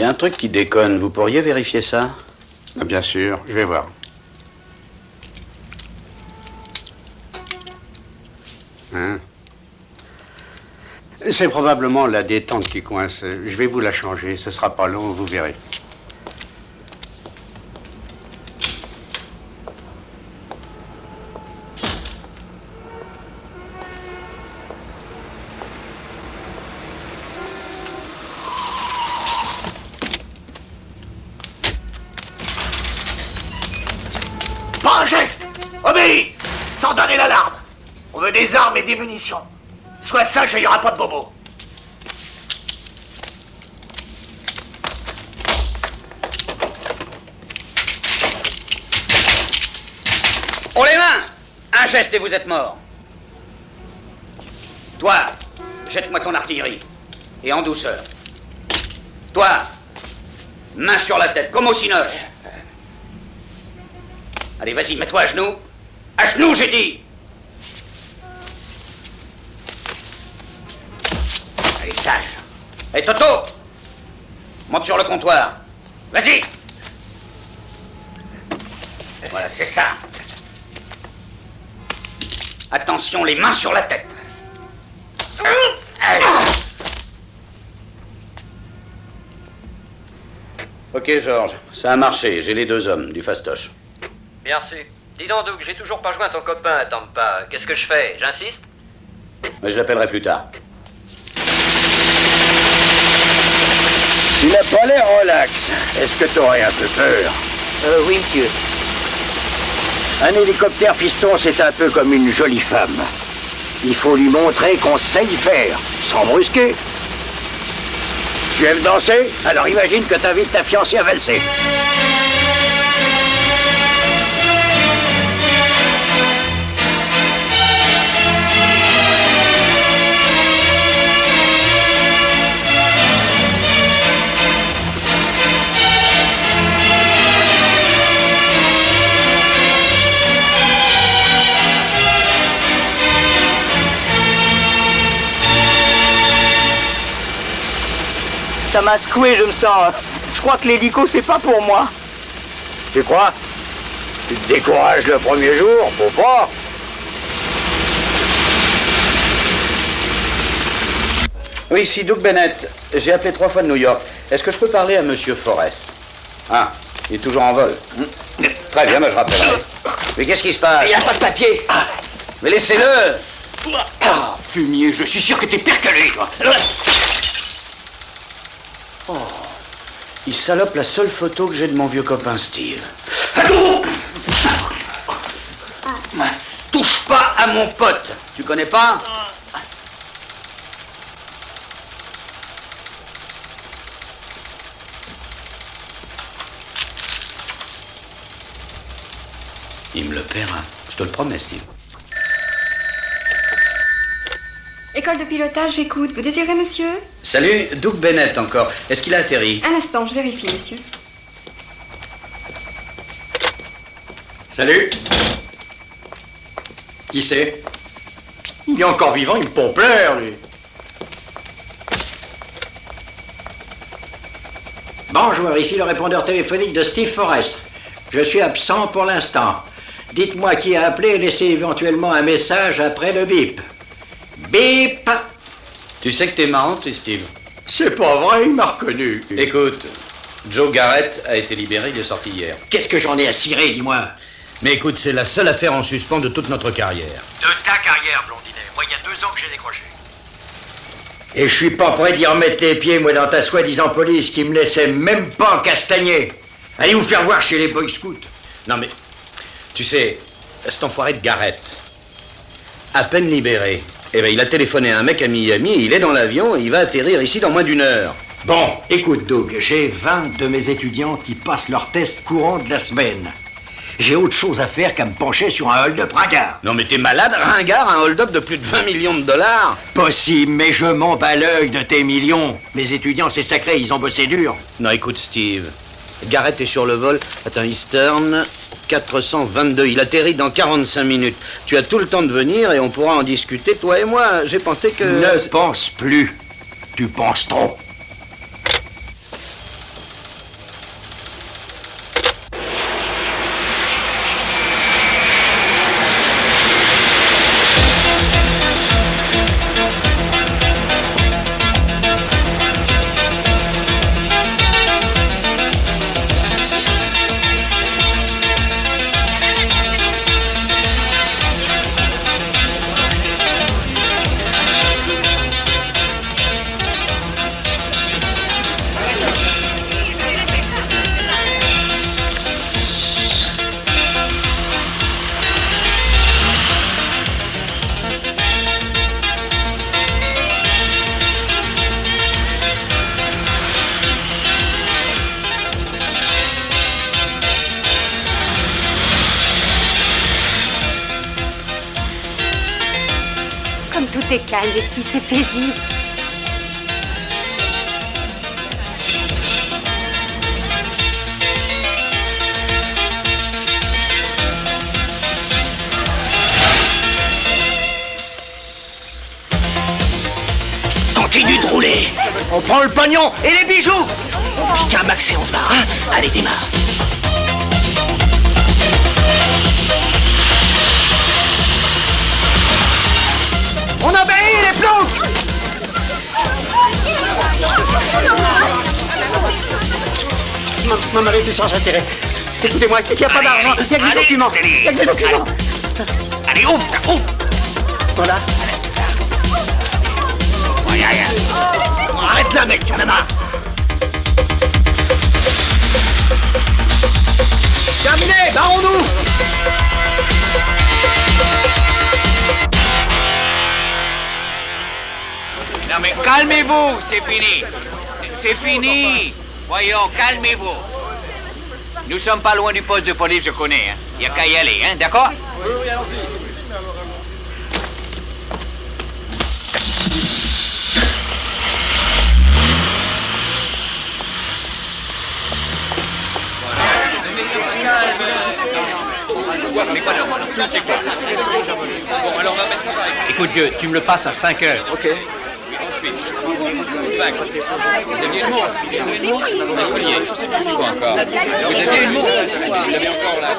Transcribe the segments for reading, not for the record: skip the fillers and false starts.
y a un truc qui déconne. Vous pourriez vérifier ça? Ah, bien sûr, je vais voir. Hein? C'est probablement la détente qui coince. Je vais vous la changer. Ce sera pas long, vous verrez. Pas un geste! Obéis! Sans donner l'alarme! On veut des armes et des munitions. Sois sage et il n'y aura pas de bobo. Pour les mains! Un geste et vous êtes mort. Toi, jette-moi ton artillerie. Et en douceur. Toi, main sur la tête, comme au cinoche. Allez, vas-y, mets-toi à genoux. À genoux, j'ai dit! Allez, sage. Hé, Toto! Monte sur le comptoir. Vas-y! Voilà, c'est ça. Attention, les mains sur la tête. Allez. Ok, Georges, ça a marché. J'ai les 2 hommes, du fastoche. Bien reçu. Dis donc, Doug, j'ai toujours pas joint ton copain à Tampa. Qu'est-ce que je fais? J'insiste? Mais je l'appellerai plus tard. Tu n'as pas l'air relax. Est-ce que t'aurais un peu peur? Oui, monsieur. Un hélicoptère fiston, c'est un peu comme une jolie femme. Il faut lui montrer qu'on sait y faire, sans brusquer. Tu aimes danser? Alors imagine que t'invites ta fiancée à valser. Ça m'a secoué, je me sens. Je crois que l'hélico, c'est pas pour moi. Tu crois? Tu te décourages le premier jour, faut pas. Oui, ici Doug Bennett. J'ai appelé 3 fois de New York. Est-ce que je peux parler à Monsieur Forrest? Ah, il est toujours en vol. Très bien, ben je rappellerai. Mais qu'est-ce qui se passe? Il n'y a pas de papier. Mais laissez-le. Ah, fumier, je suis sûr que t'es pire que lui, toi. Oh, il salope la seule photo que j'ai de mon vieux copain Steve. Touche pas à mon pote. Tu connais pas? Il me le paiera. Je te le promets, Steve. École de pilotage, j'écoute. Vous désirez, monsieur? Salut, Doug Bennett encore. Est-ce qu'il a atterri? Un instant, je vérifie, monsieur. Salut. Qui c'est? Il est encore vivant, il me pompe l'air, lui. Bonjour, ici le répondeur téléphonique de Steve Forrest. Je suis absent pour l'instant. Dites-moi qui a appelé et laissez éventuellement un message après le bip. Bip! Tu sais que t'es marrant, tu, Steve? C'est pas vrai, il m'a reconnu. Écoute, Joe Garrett a été libéré, il est sorti hier. Qu'est-ce que j'en ai à cirer, dis-moi? Mais écoute, c'est la seule affaire en suspens de toute notre carrière. De ta carrière, Blondinet. Moi, il y a 2 ans que j'ai décroché. Et je suis pas prêt d'y remettre les pieds, moi, dans ta soi-disant police qui me laissait même pas castagner. Allez vous faire voir chez les Boy Scouts. Non, mais, tu sais, cet enfoiré de Garrett, à peine libéré, eh ben, il a téléphoné à un mec à Miami, il est dans l'avion et il va atterrir ici dans moins d'1 heure. Bon, écoute, Doug, j'ai 20 de mes étudiants qui passent leur test courant de la semaine. J'ai autre chose à faire qu'à me pencher sur un hold-up ringard. Non, mais t'es malade, ringard, un hold-up de plus de 20 millions de dollars? Possible, mais je m'en bats l'œil de tes millions. Mes étudiants, c'est sacré, ils ont bossé dur. Non, écoute, Steve, Garrett est sur le vol. Attends, Eastern 422. Il atterrit dans 45 minutes. Tu as tout le temps de venir et on pourra en discuter, toi et moi. J'ai pensé que... Ne pense plus. Tu penses trop. Tout est calme ici, c'est paisible. Continue de rouler. On prend le pognon et les bijoux. On pique un max et on se barre, hein? Allez, démarre. On obéit les plombs. Mon mari était sans intérêt. Écoutez-moi, il n'y a pas d'argent, il y a que des documents. Il y a que des documents. Allez, ouvre. Voilà. Arrête là, mec, tu en as marre. Terminé, barrons-nous. Non mais calmez-vous, c'est fini. C'est fini. Voyons, calmez-vous. Nous sommes pas loin du poste de police, je connais. Hein. Il n'y a qu'à y aller, hein, d'accord? Oui, allons-y. C'est quoi le c'est quoi? Bon, alors on va mettre ça par exemple. Écoute, vieux, tu me le passes à 5 heures. Ok. Ensuite, 5. Vous aviez une montre? Un collier. Quoi encore? Vous aviez une montre? Vous l'avez encore là.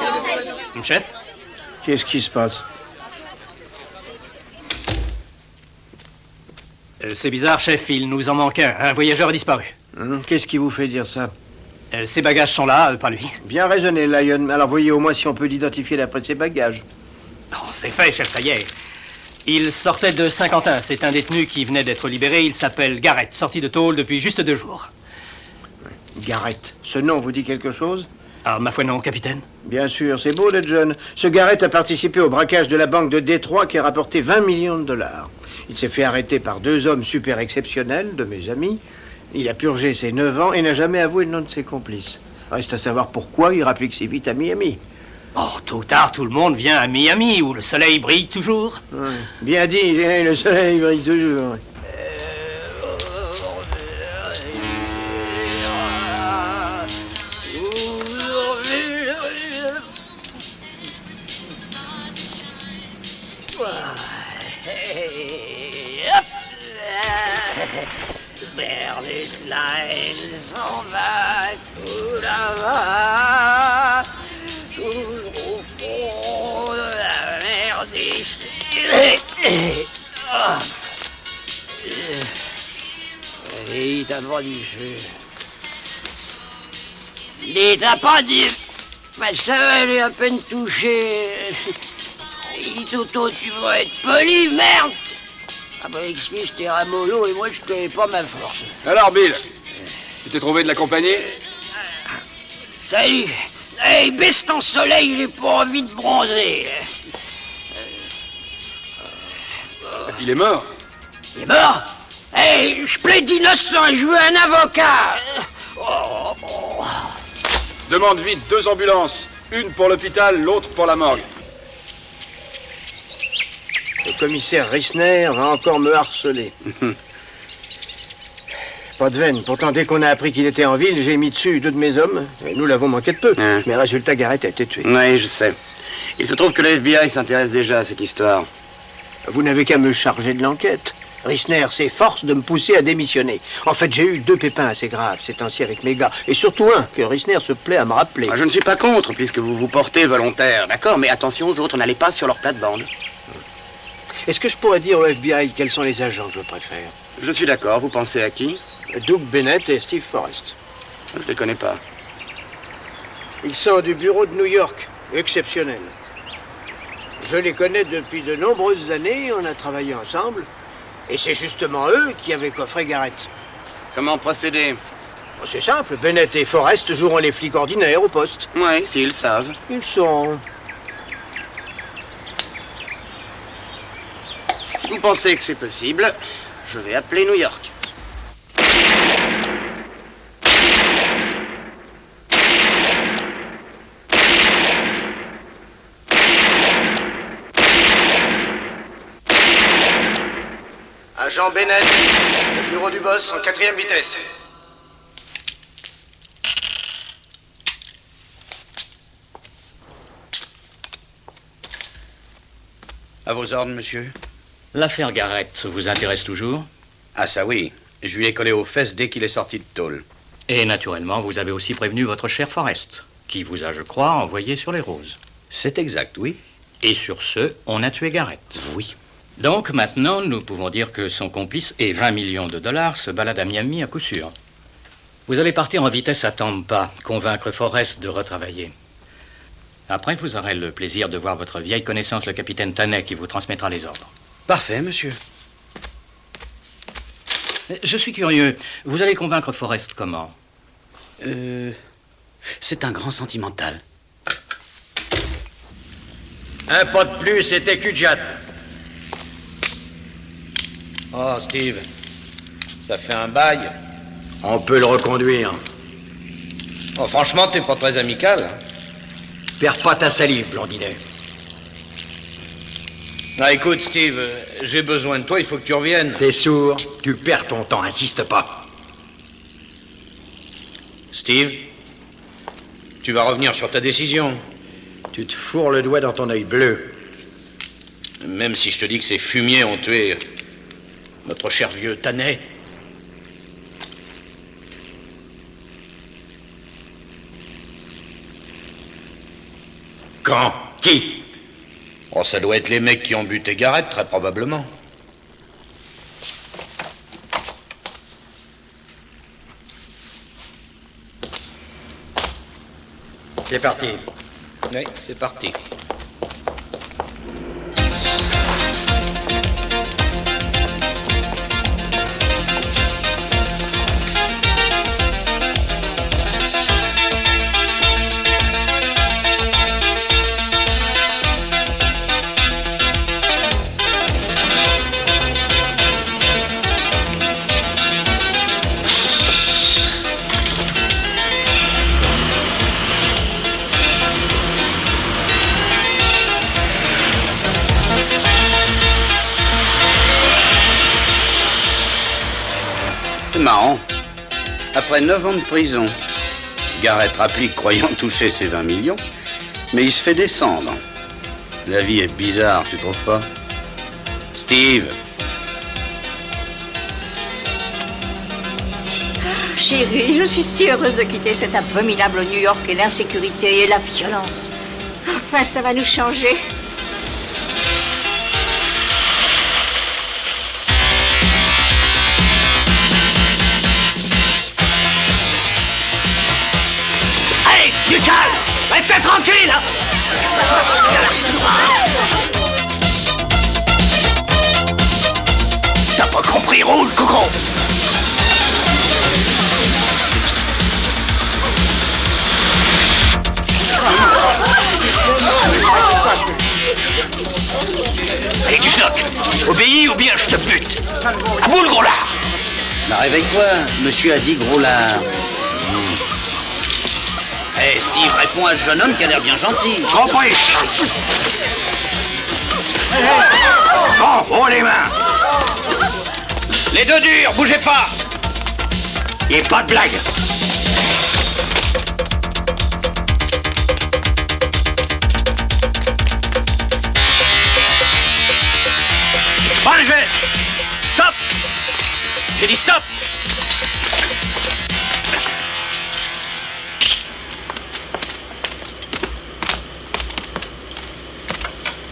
Mon chef? Qu'est-ce qui se passe? C'est bizarre, chef, il nous en manque un. Un voyageur a disparu. Qu'est-ce qui vous fait dire ça? Ses bagages sont là, pas lui. Bien raisonné, Lion. Alors voyez au moins si on peut l'identifier d'après ses bagages. Oh, c'est fait, chef, ça y est. Il sortait de Saint-Quentin. C'est un détenu qui venait d'être libéré. Il s'appelle Garrett, sorti de tôle depuis juste 2 jours. Garrett. Ce nom vous dit quelque chose? Ah, ma foi non, capitaine. Bien sûr, c'est beau d'être jeune. Ce Garrett a participé au braquage de la banque de Détroit qui a rapporté 20 millions de dollars. Il s'est fait arrêter par 2 hommes super exceptionnels, de mes amis. Il a purgé ses 9 ans et n'a jamais avoué le nom de ses complices. Reste à savoir pourquoi il rapplique si vite à Miami. Oh, tôt ou tard, tout le monde vient à Miami, où le soleil brille toujours. Ouais. Bien dit, le soleil brille toujours. Berlitlein s'en va tout là-bas, toujours au fond de la mer déchirée. Et t'as pas du feu. Il t'a pas dit. Bah, ça va, elle est à peine touchée. Il dit, Toto, tu vas être poli, merde. Ah bah excuse, t'es ramollo et moi je connais pas ma force. Alors Bill, tu t'es trouvé de la compagnie? Salut. Hey, baisse ton soleil, j'ai pas envie de bronzer. Il est mort. Il est mort? Hey, je plaide innocent, je veux un avocat. Demande vite 2 ambulances. Une pour l'hôpital, l'autre pour la morgue. Le commissaire Rissner va encore me harceler. Pas de veine. Pourtant, dès qu'on a appris qu'il était en ville, j'ai mis dessus 2 de mes hommes. Et nous l'avons manqué de peu. Mais résultat, Garrett a été tué. Oui, je sais. Il se trouve que le FBI s'intéresse déjà à cette histoire. Vous n'avez qu'à me charger de l'enquête. Rissner s'efforce de me pousser à démissionner. En fait, j'ai eu 2 pépins assez graves ces temps-ci avec mes gars. Et surtout un que Rissner se plaît à me rappeler. Je ne suis pas contre, puisque vous vous portez volontaire. D'accord, mais attention aux autres, n'allez pas sur leur plate-bande. Est-ce que je pourrais dire au FBI quels sont les agents que je préfère? Je suis d'accord. Vous pensez à qui? Doug Bennett et Steve Forrest. Je les connais pas. Ils sont du bureau de New York. Exceptionnels. Je les connais depuis de nombreuses années. On a travaillé ensemble. Et c'est justement eux qui avaient coffré Garrett. Comment procéder? C'est simple. Bennett et Forrest joueront les flics ordinaires au poste. Oui, s'ils savent. Ils sont... Si vous pensez que c'est possible, je vais appeler New York. Agent Bennett, le bureau du boss en 4e vitesse. À vos ordres, monsieur. L'affaire Garrett vous intéresse toujours? Ah ça oui, je lui ai collé aux fesses dès qu'il est sorti de tôle. Et naturellement, vous avez aussi prévenu votre cher Forrest, qui vous a, je crois, envoyé sur les roses. C'est exact, oui. Et sur ce, on a tué Garrett. Oui. Donc maintenant, nous pouvons dire que son complice et 20 millions de dollars se baladent à Miami à coup sûr. Vous allez partir en vitesse à Tampa, convaincre Forrest de retravailler. Après, vous aurez le plaisir de voir votre vieille connaissance, le capitaine Tanet, qui vous transmettra les ordres. Parfait, monsieur. Je suis curieux. Vous allez convaincre Forrest comment? C'est un grand sentimental. Un pas de plus, c'était Cujat. Oh, Steve, ça fait un bail. On peut le reconduire. Oh, franchement, t'es pas très amical. Hein? Perds pas ta salive, Blondinet. Ah, écoute, Steve, j'ai besoin de toi, il faut que tu reviennes. T'es sourd, tu perds ton temps, insiste pas. Steve, tu vas revenir sur ta décision. Tu te fourres le doigt dans ton œil bleu. Même si je te dis que ces fumiers ont tué notre cher vieux Tanet. Quand? Qui? Oh, ça doit être les mecs qui ont buté Garrett, très probablement. C'est parti. Oui, c'est parti. C'est marrant. Après 9 ans de prison, Garrett rapplique croyant toucher ses 20 millions, mais il se fait descendre. La vie est bizarre, tu trouves pas? Steve. Chérie, je suis si heureuse de quitter cet abominable New York et l'insécurité et la violence. Enfin, ça va nous changer. Allez, du calme! Restez tranquille! T'as pas compris, roule, coco! Allez, du schnock! Obéis ou bien je te bute! À bout le gros lard! Bah, réveille-toi, monsieur a dit gros lard. Hé, Steve, réponds à ce jeune homme qui a l'air bien gentil. Compris! Bon, haut les mains! Les deux durs, bougez pas! Et pas de blague! Bon, les gestes! Stop! J'ai dit stop!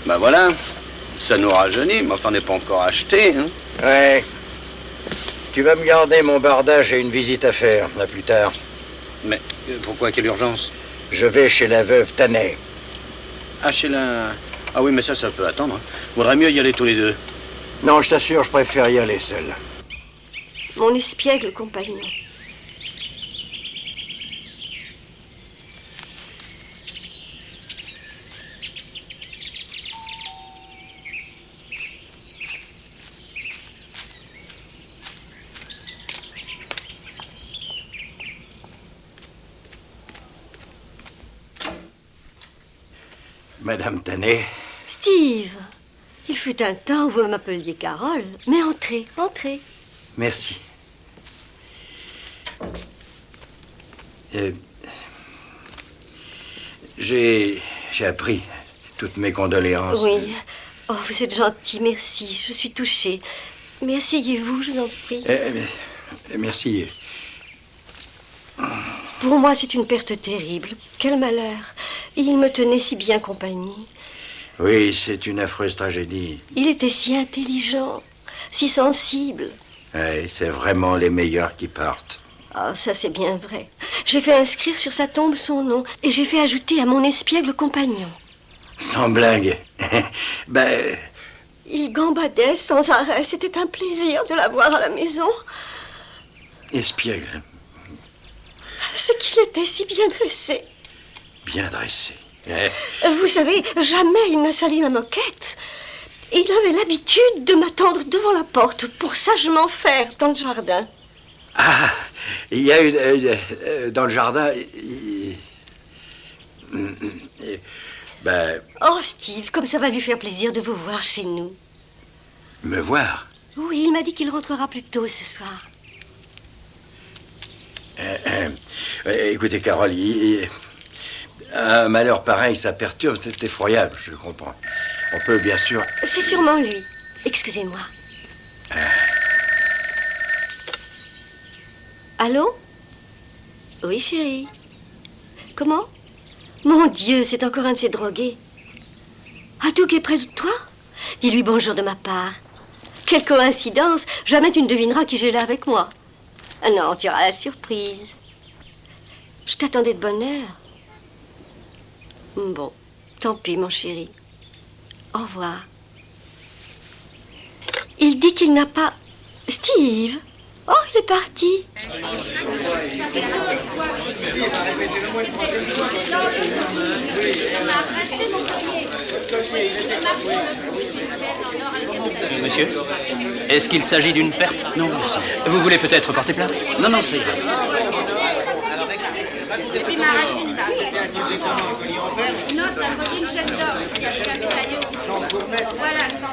Bah voilà, ça nous rajeunit, mais enfin on n'est pas encore acheté, hein. Ouais. Tu vas me garder mon bardage et une visite à faire, à plus tard. Mais pourquoi, quelle urgence? Je vais chez la veuve Tanet. Ah, chez la... Ah oui, mais ça peut attendre. Vaudrait mieux y aller tous les deux. Non, je t'assure, je préfère y aller seul. Mon espiègle compagnon. Madame Tanet. Steve, Il fut un temps où vous m'appeliez Carole. Mais entrez, entrez. Merci. J'ai appris toutes mes condoléances. Oui. Oh, vous êtes gentil, merci. Je suis touchée. Mais asseyez-vous, je vous en prie. Merci. Pour moi, c'est une perte terrible. Quel malheur. Il me tenait si bien compagnie. Oui, c'est une affreuse tragédie. Il était si intelligent, si sensible. Oui, c'est vraiment les meilleurs qui partent. Ah, ça c'est bien vrai. J'ai fait inscrire sur sa tombe son nom et j'ai fait ajouter à mon espiègle compagnon. Sans blague. Ben... Il gambadait sans arrêt. C'était un plaisir de l'avoir à la maison. Espiègle. C'est qu'il était si bien dressé. Bien dressé. Vous savez, jamais il n'a sali la moquette. Il avait l'habitude de m'attendre devant la porte pour sagement faire dans le jardin. Ah, il y a une... dans le jardin... Ben... Oh, Steve, comme ça va lui faire plaisir de vous voir chez nous. Me voir? Oui, il m'a dit qu'il rentrera plus tôt ce soir. Écoutez, Carole, un malheur pareil, ça perturbe, c'est effroyable, je comprends. On peut bien sûr... C'est sûrement lui. Excusez-moi. Allô? Oui, chérie. Comment? Mon Dieu, c'est encore un de ces drogués. Doug est près de toi? Dis-lui bonjour de ma part. Quelle coïncidence. Jamais tu ne devineras qui j'ai là avec moi. Ah non, tu auras la surprise. Je t'attendais de bonne heure. Bon, tant pis, mon chéri. Au revoir. Il dit qu'il n'a pas... Steve? Oh, il est parti. Monsieur, est-ce qu'il s'agit d'une perte? Non, merci. Vous voulez peut-être porter plainte? Non, non, ça ira. Sinon, t'as côté une chaîne d'or, il y a plus un médaillon. Voilà, c'est ça.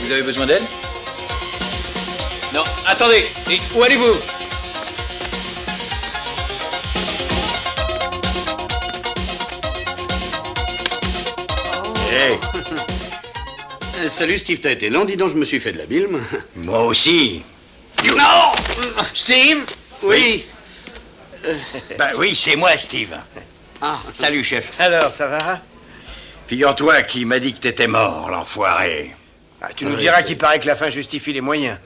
Vous avez besoin d'aide? Non, attendez. Et où allez-vous? Hey. Salut Steve, t'as été lent, dis donc, je me suis fait de la bile. Moi aussi. Non! Steve? Oui. Ben oui, c'est moi, Steve. Ah. Salut, chef. Alors, ça va? Figure-toi qu'il m'a dit que t'étais mort, l'enfoiré. Ah, tu nous diras qu'il paraît que la fin justifie les moyens.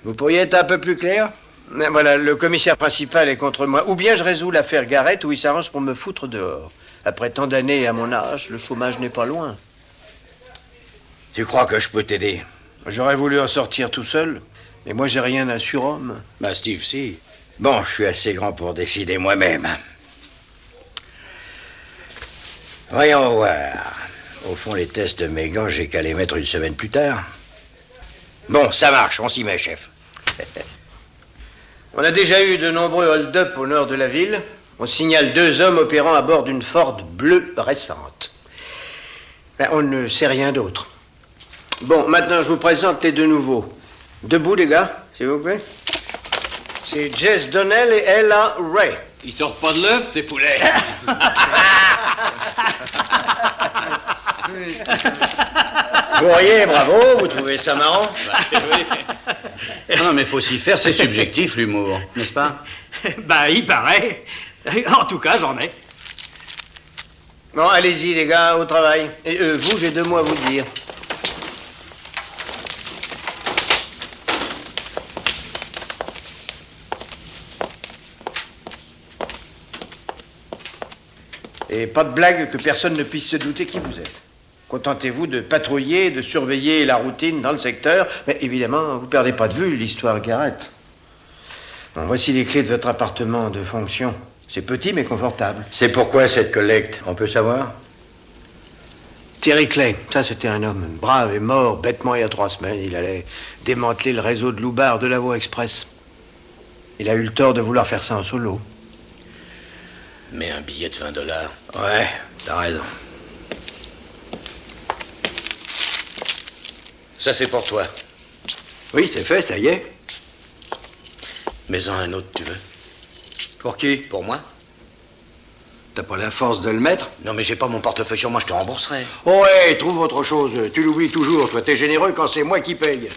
Vous pourriez être un peu plus clair? Voilà, le commissaire principal est contre moi. Ou bien je résous l'affaire Garrett, ou il s'arrange pour me foutre dehors. Après tant d'années et à mon âge, le chômage n'est pas loin. Tu crois que je peux t'aider? J'aurais voulu en sortir tout seul, mais moi j'ai rien d'un surhomme. Bah Steve, si. Bon, je suis assez grand pour décider moi-même. Voyons voir. Au fond, les tests de mes gants, j'ai qu'à les mettre une semaine plus tard. Bon, ça marche, on s'y met, chef. On a déjà eu de nombreux hold-up au nord de la ville. On signale 2 hommes opérant à bord d'une Ford bleue récente. Ben, on ne sait rien d'autre. Bon, maintenant, je vous présente les 2 nouveaux. Debout, les gars, s'il vous plaît. C'est Jess Donnell et Ella Ray. Ils sortent pas de l'œuf, ces poulets. Vous riez, bravo, vous trouvez ça marrant? Non, mais faut s'y faire, c'est subjectif, l'humour, n'est-ce pas? Bah, il paraît. En tout cas, j'en ai. Bon, allez-y, les gars, au travail. Et vous, j'ai 2 mots à vous dire. Et pas de blague que personne ne puisse se douter qui vous êtes. Contentez-vous de patrouiller, de surveiller la routine dans le secteur, mais évidemment, vous perdez pas de vue l'histoire Garrett. Bon, voici les clés de votre appartement de fonction. C'est petit mais confortable. C'est pourquoi cette collecte, on peut savoir? Terry Clay, ça c'était un homme brave et mort bêtement il y a 3 semaines. Il allait démanteler le réseau de loupards de la Voie Express. Il a eu le tort de vouloir faire ça en solo. Mais un billet de $20. Ouais, t'as raison. Ça, c'est pour toi. Oui, c'est fait, ça y est. Mets-en un autre, tu veux. Pour qui? Pour moi. T'as pas la force de le mettre? Non, mais j'ai pas mon portefeuille sur moi, je te rembourserai. Ouais, trouve autre chose. Tu l'oublies toujours, toi. T'es généreux quand c'est moi qui paye.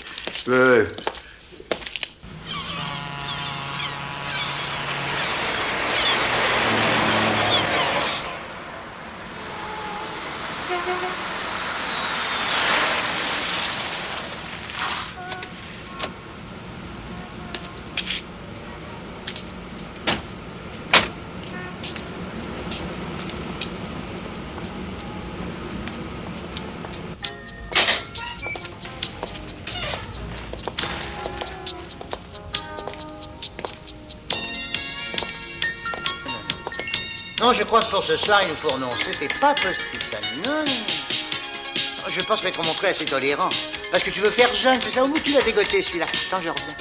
Non, je crois que pour ce soir, il nous faut renoncer. C'est pas possible, ça. Non. Je pense m'être montré assez tolérant. Parce que tu veux faire jeune, c'est ça? Où tu l'as dégoté, celui-là? Attends, je reviens.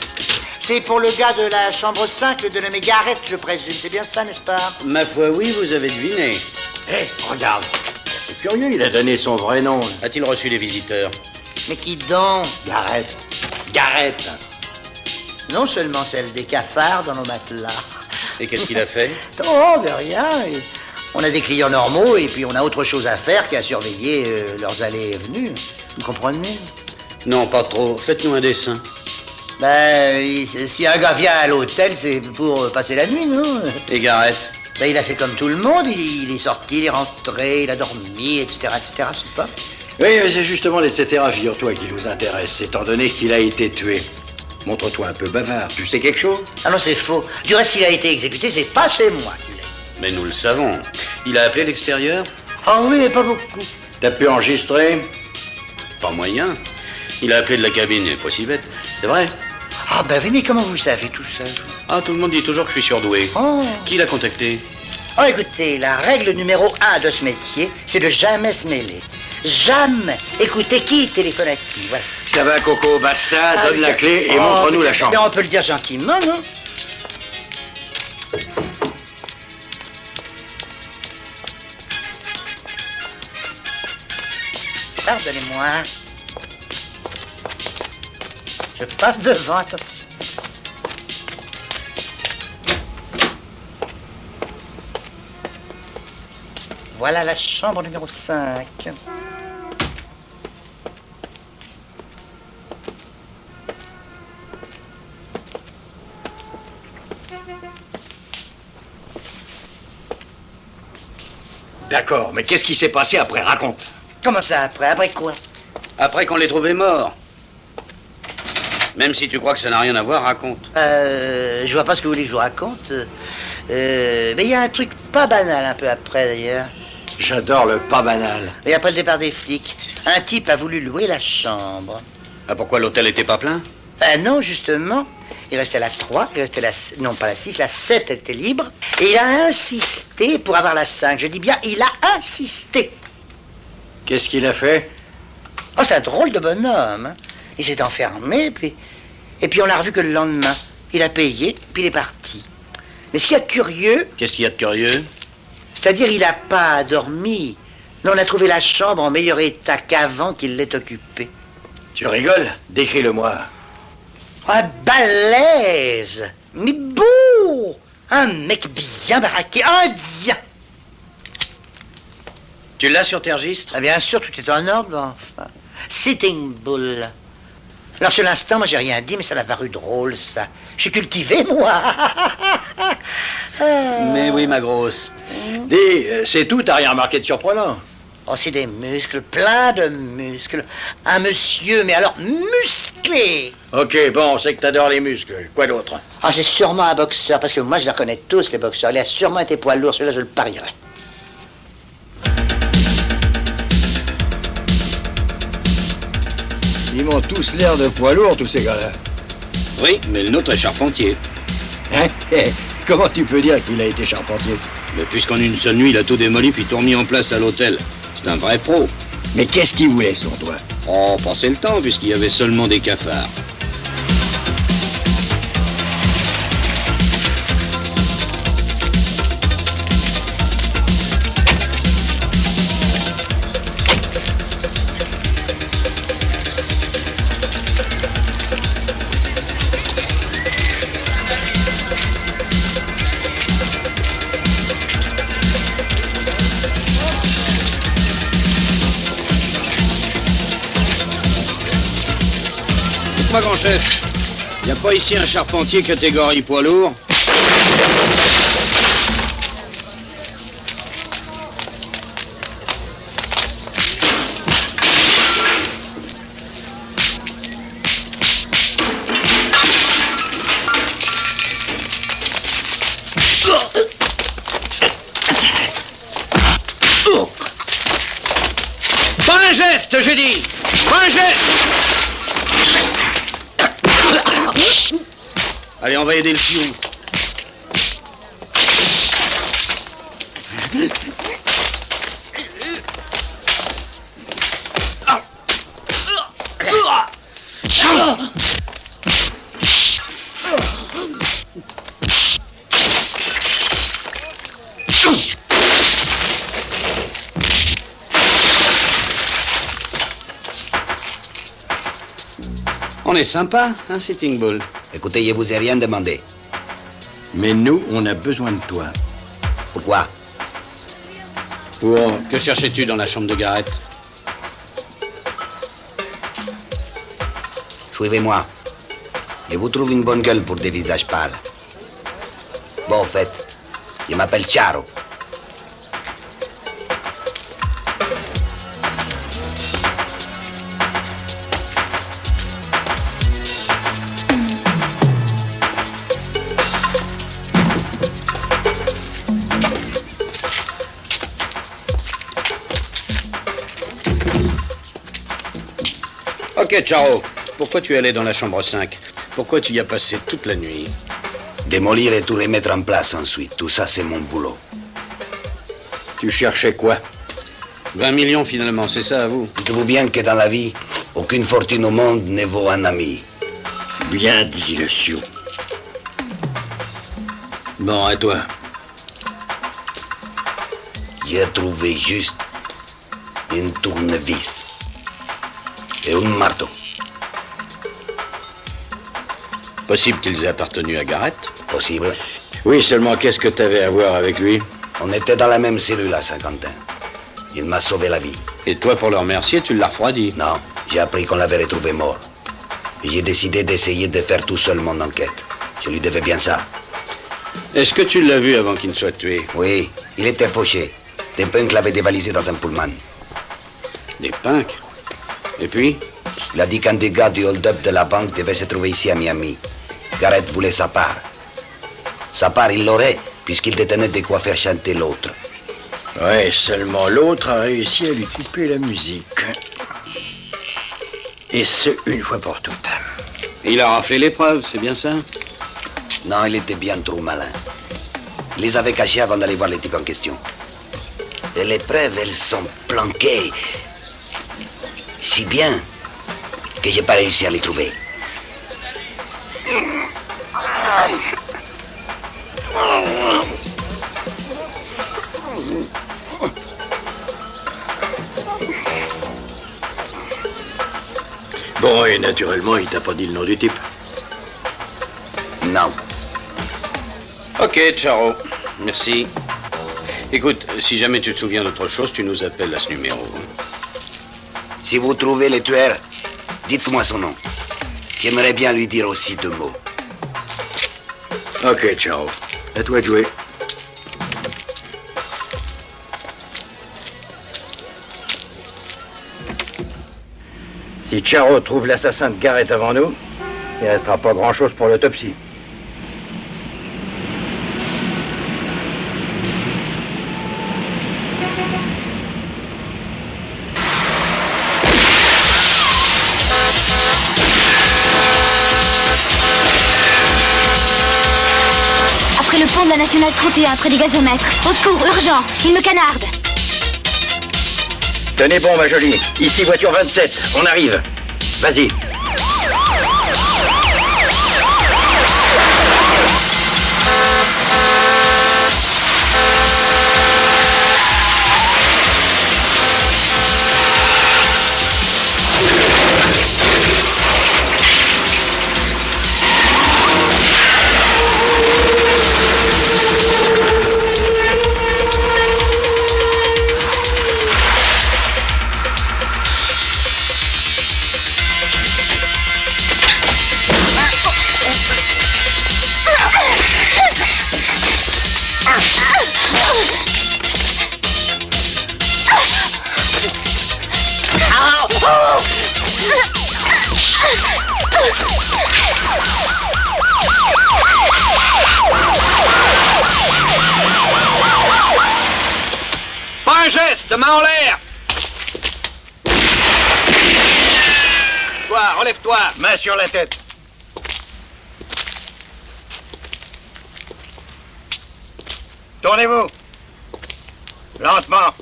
C'est pour le gars de la chambre 5, le dénommé Garrett, je présume. C'est bien ça, n'est-ce pas? Ma foi, oui, vous avez deviné. Hé, regarde. C'est curieux, il a donné son vrai nom. A-t-il reçu les visiteurs? Mais qui donc? Garrett. Garrett. Non seulement celle des cafards dans nos matelas. Et qu'est-ce qu'il a fait? Oh, mais rien. On a des clients normaux et puis on a autre chose à faire qu'à surveiller leurs allées et venues. Vous comprenez? Non, pas trop. Faites-nous un dessin. Ben, si un gars vient à l'hôtel, c'est pour passer la nuit, non? Et Garrett? Ben, il a fait comme tout le monde. Il est sorti, il est rentré, il a dormi, etc., etc., je sais pas. Oui, mais c'est justement l'etc. Figure-toi qui nous intéresse, étant donné qu'il a été tué. Montre-toi un peu bavard. Tu sais quelque chose? Ah non, c'est faux. Du reste, s'il a été exécuté, c'est pas chez moi qu'il l'a. Mais nous le savons. Il a appelé l'extérieur? Ah oui, mais pas beaucoup. T'as pu enregistrer? Pas moyen. Il a appelé de la cabine, il est pas si bête. C'est vrai? Ah ben oui, mais comment vous savez tout ça? Ah, tout le monde dit toujours que je suis surdoué. Oh. Qui l'a contacté? Oh, écoutez, la règle numéro 1 de ce métier, c'est de jamais se mêler. Jamais. Écoutez, qui téléphone à qui, voilà. Ça va, Coco, basta, donne la clé et montre-nous la chambre. Mais on peut le dire gentiment, non? Pardonnez-moi. Je passe devant, attention. Voilà la chambre numéro 5. D'accord, mais qu'est-ce qui s'est passé après? Raconte. Comment ça, après? Après quoi? Après qu'on l'ait trouvé mort. Même si tu crois que ça n'a rien à voir, raconte. Je vois pas ce que vous voulez que je vous raconte. Mais il y a un truc pas banal un peu après, d'ailleurs. J'adore le pas banal. Et après le départ des flics, un type a voulu louer la chambre. Ah, pourquoi l'hôtel était pas plein? Non, justement. Il restait la 3, il restait la... Non, pas la 6, la 7 était libre. Et il a insisté pour avoir la 5. Je dis bien, il a insisté. Qu'est-ce qu'il a fait? Oh, c'est un drôle de bonhomme. Hein. Il s'est enfermé, et puis on l'a revu que le lendemain. Il a payé, puis il est parti. Mais ce qu'il y a de curieux... Qu'est-ce qu'il y a de curieux? C'est-à-dire, il n'a pas dormi. Non, on a trouvé la chambre en meilleur état qu'avant qu'il l'ait occupée. Tu rigoles? Décris-le-moi. Un balèze, mais beau, un mec bien baraqué, indien. Tu l'as sur tes registres? Ah, bien sûr, tout est en ordre, enfin. Sitting Bull. Alors, sur l'instant, moi, j'ai rien dit, mais ça m'a paru drôle, ça. Je suis cultivé, moi. Mais oui, ma grosse. Dis, c'est tout, t'as rien remarqué de surprenant? Oh, c'est des muscles, plein de muscles. Un monsieur, mais alors musclé. Ok, bon, on sait que t'adores les muscles. Quoi d'autre? Ah, c'est sûrement un boxeur, parce que moi, je les reconnais tous, les boxeurs. Il a sûrement été poids lourd, celui-là, je le parierais. Ils m'ont tous l'air de poids lourd, tous ces gars-là. Oui, mais le nôtre est charpentier. Hein? Comment tu peux dire qu'il a été charpentier? Mais puisqu'en une seule nuit, il a tout démoli puis tout remis en place à l'hôtel. C'est un vrai pro. Mais qu'est-ce qu'il voulait sur toi? Oh, passez le temps, puisqu'il y avait seulement des cafards. Dites-moi, grand chef, y a pas ici un charpentier catégorie poids lourd? Pas un geste, je dis! Pas un geste! Allez, on va aider le fiou. On est sympa, hein, Sitting Bull? Écoutez, je vous ai rien demandé. Mais nous, on a besoin de toi. Pourquoi? Que cherchais-tu dans la chambre de Garrett? Suivez-moi. Et vous trouvez une bonne gueule pour des visages pâles. Bon, en fait, je m'appelle Charo. Ok, Charo. Pourquoi tu es allé dans la chambre 5? Pourquoi tu y as passé toute la nuit? Démolir et tout remettre en place ensuite. Tout ça, c'est mon boulot. Tu cherchais quoi? 20 millions, finalement, c'est ça, à vous? Dites-vous bien que dans la vie, aucune fortune au monde ne vaut un ami. Bien dit, le Sioux. Bon, à toi. J'ai trouvé juste une tournevis et un marteau. Possible qu'ils aient appartenu à Garrett? Possible. Oui, seulement qu'est-ce que t'avais à voir avec lui? On était dans la même cellule à Saint-Quentin. Il m'a sauvé la vie. Et toi, pour le remercier, tu l'as refroidi? Non, j'ai appris qu'on l'avait retrouvé mort. Et j'ai décidé d'essayer de faire tout seul mon enquête. Je lui devais bien ça. Est-ce que tu l'as vu avant qu'il ne soit tué? Oui, il était fauché. Des punks l'avaient dévalisé dans un pullman. Des punks? Et puis? Il a dit qu'un des gars du hold-up de la banque devait se trouver ici à Miami. Garrett voulait sa part. Sa part, il l'aurait, puisqu'il détenait de quoi faire chanter l'autre. Ouais, seulement l'autre a réussi à lui couper la musique. Et ce, une fois pour toutes. Il a raflé les preuves, c'est bien ça? Non, il était bien trop malin. Il les avait cachées avant d'aller voir les types en question. Et les preuves, elles sont planquées. Si bien que j'ai pas réussi à les trouver. Bon, et naturellement, il t'a pas dit le nom du type? Non. Ok, Charo. Merci. Écoute, si jamais tu te souviens d'autre chose, tu nous appelles à ce numéro. Si vous trouvez le tueur, dites-moi son nom. J'aimerais bien lui dire aussi 2 mots. Ok, ciao. À toi de jouer. Si Charo trouve l'assassin de Garrett avant nous, il restera pas grand-chose pour l'autopsie. de la Nationale 31, près des gazomètres. Au secours, urgent, il me canarde. Tenez bon, ma jolie. Ici, voiture 27. On arrive. Vas-y. Pas un geste, main en l'air. Toi, relève-toi. Main sur la tête. Tournez-vous. Lentement.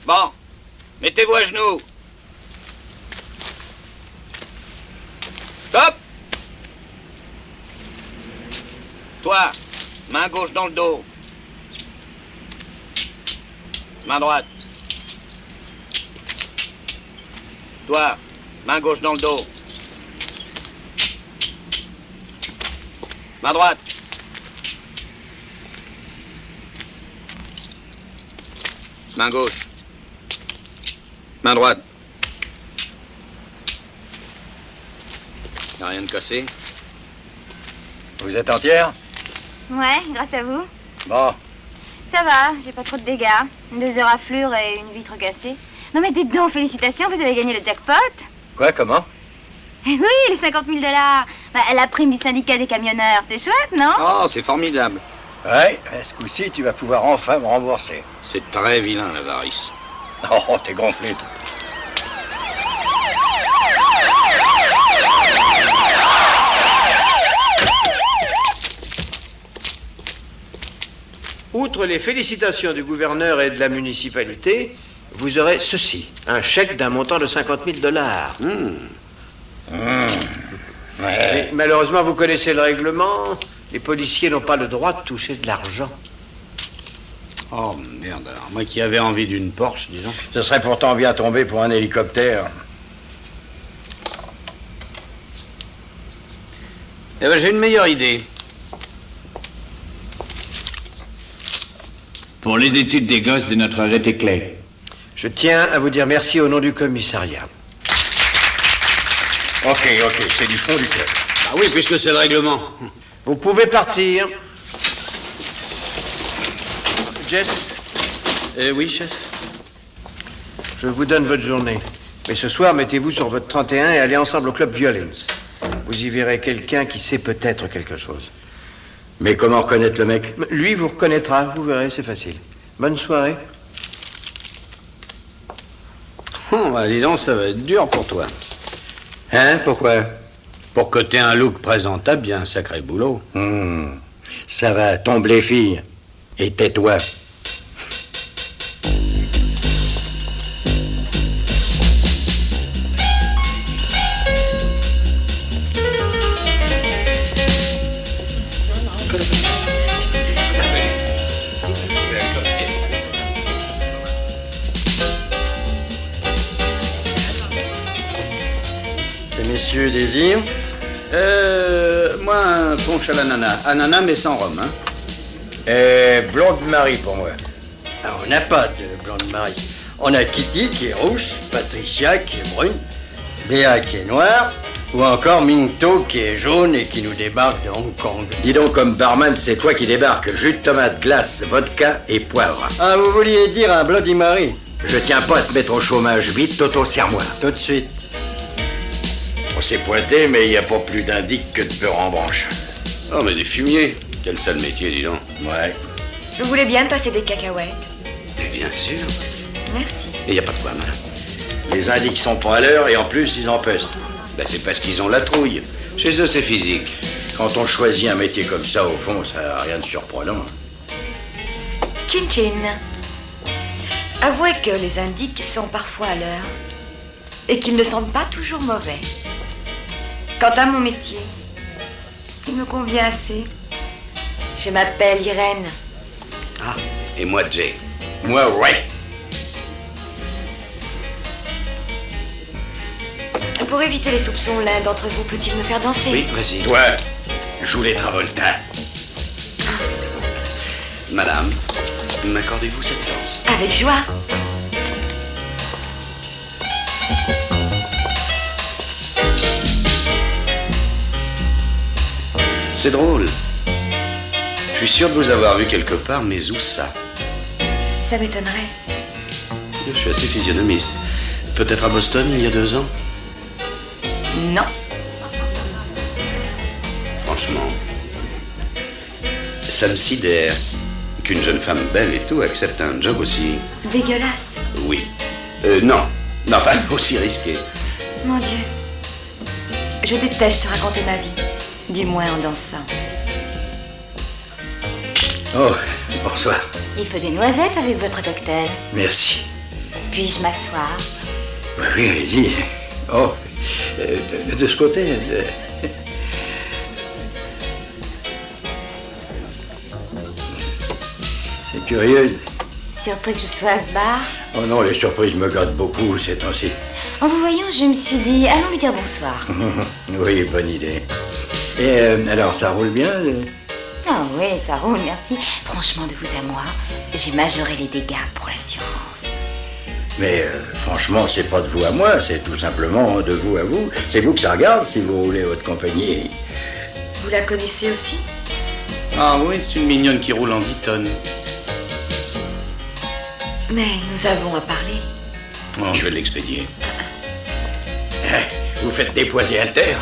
Bon, mettez-vous à genoux. Stop. Toi, main gauche dans le dos. Main droite. Toi, main gauche dans le dos. Main droite. Main gauche. Main droite. Y'a rien de cassé? Vous êtes entière? Ouais, grâce à vous. Bon. Ça va, j'ai pas trop de dégâts. 2 éraflures et une vitre cassée. Non mais dites donc, félicitations, vous avez gagné le jackpot. Quoi, comment? Eh oui, les 50 000 $. Bah, la prime du syndicat des camionneurs, c'est chouette, non? Oh, c'est formidable. Ouais, ce coup-ci, tu vas pouvoir enfin me rembourser. C'est très vilain, l'avarice. Oh, t'es gonflé, toi. Outre les félicitations du gouverneur et de la municipalité, vous aurez ceci, un chèque d'un montant de 50 000 $. Mais malheureusement, vous connaissez le règlement, les policiers n'ont pas le droit de toucher de l'argent. Oh, merde. Alors, moi qui avais envie d'une Porsche, disons. Ce serait pourtant bien tombé pour un hélicoptère. Eh ben, j'ai une meilleure idée. Pour les études des gosses de notre arrêté clé. Je tiens à vous dire merci au nom du commissariat. Ok, c'est du fond du cœur. Ah oui, puisque c'est le règlement. Vous pouvez partir. Jess? Oui, chef. Je vous donne votre journée. Mais ce soir, mettez-vous sur votre 31 et allez ensemble au club Violence. Vous y verrez quelqu'un qui sait peut-être quelque chose. Mais comment reconnaître le mec? Lui vous reconnaîtra, vous verrez, c'est facile. Bonne soirée. Oh, bah, dis donc, ça va être dur pour toi. Hein, pourquoi? Pour que t'aies un look présentable, bien un sacré boulot. Ça va, tombe les filles. Et tais-toi. Messieurs désirent? Moi, un punch à l'ananas. Ananas, mais sans rhum, hein. Blonde Marie pour moi. Alors, on n'a pas de blonde Marie. On a Kitty qui est rousse, Patricia qui est brune, Béa qui est noire, ou encore Minto qui est jaune et qui nous débarque de Hong Kong. Dis donc, comme barman, c'est toi qui débarque. Jus de tomate, glace, vodka et poivre. Ah, vous vouliez dire un Bloody Mary? Je tiens pas à te mettre au chômage. Vite, Toto, serre-moi. Tout de suite. On s'est pointé, mais il n'y a pas plus d'indique que de beurre en branche. Oh, mais des fumiers. Quel sale métier, dis donc. Ouais. Je voulais bien me passer des cacahuètes. Mais bien sûr. Merci. Et y a pas de quoi, madame. Les indiques sont pas à l'heure et en plus, ils empestent. Ben, c'est parce qu'ils ont la trouille. Chez eux, c'est physique. Quand on choisit un métier comme ça, au fond, ça n'a rien de surprenant. Chin Chin. Avouez que les indices sont parfois à l'heure et qu'ils ne sentent pas toujours mauvais. Quant à mon métier, il me convient assez. Je m'appelle Irène. Ah, et moi, Jay. Moi, ouais. Pour éviter les soupçons, l'un d'entre vous peut-il me faire danser? Oui, vas-y. Toi, joue les Travolta. Madame, m'accordez-vous cette danse? Avec joie. C'est drôle. Je suis sûr de vous avoir vu quelque part, mais où ça? Ça m'étonnerait. Je suis assez physionomiste. Peut-être à Boston, il y a 2 ans? Non. Franchement, ça me sidère qu'une jeune femme belle et tout accepte un job aussi... Dégueulasse. Oui. Non. Non, enfin, aussi risqué. Mon Dieu. Je déteste raconter ma vie. Du moins en dansant. Oh, bonsoir. Il faut des noisettes avec votre cocktail. Merci. Puis-je m'asseoir? Oui, allez-y. Oh, de ce côté... C'est curieux. Surpris que je sois à ce bar? Oh non, les surprises me gâtent beaucoup ces temps-ci. En vous voyant, je me suis dit, allons lui dire bonsoir. Oui, bonne idée. Et alors, ça roule bien? Ah oui, ça roule, merci. Franchement, de vous à moi, j'ai majoré les dégâts pour l'assurance. Mais franchement, c'est pas de vous à moi, c'est tout simplement de vous à vous. C'est vous que ça regarde si vous roulez votre compagnie. Vous la connaissez aussi? Ah oui, c'est une mignonne qui roule en 10 tonnes. Mais nous avons à parler. Oh, je vais l'expédier. Vous faites dépoiser Alter?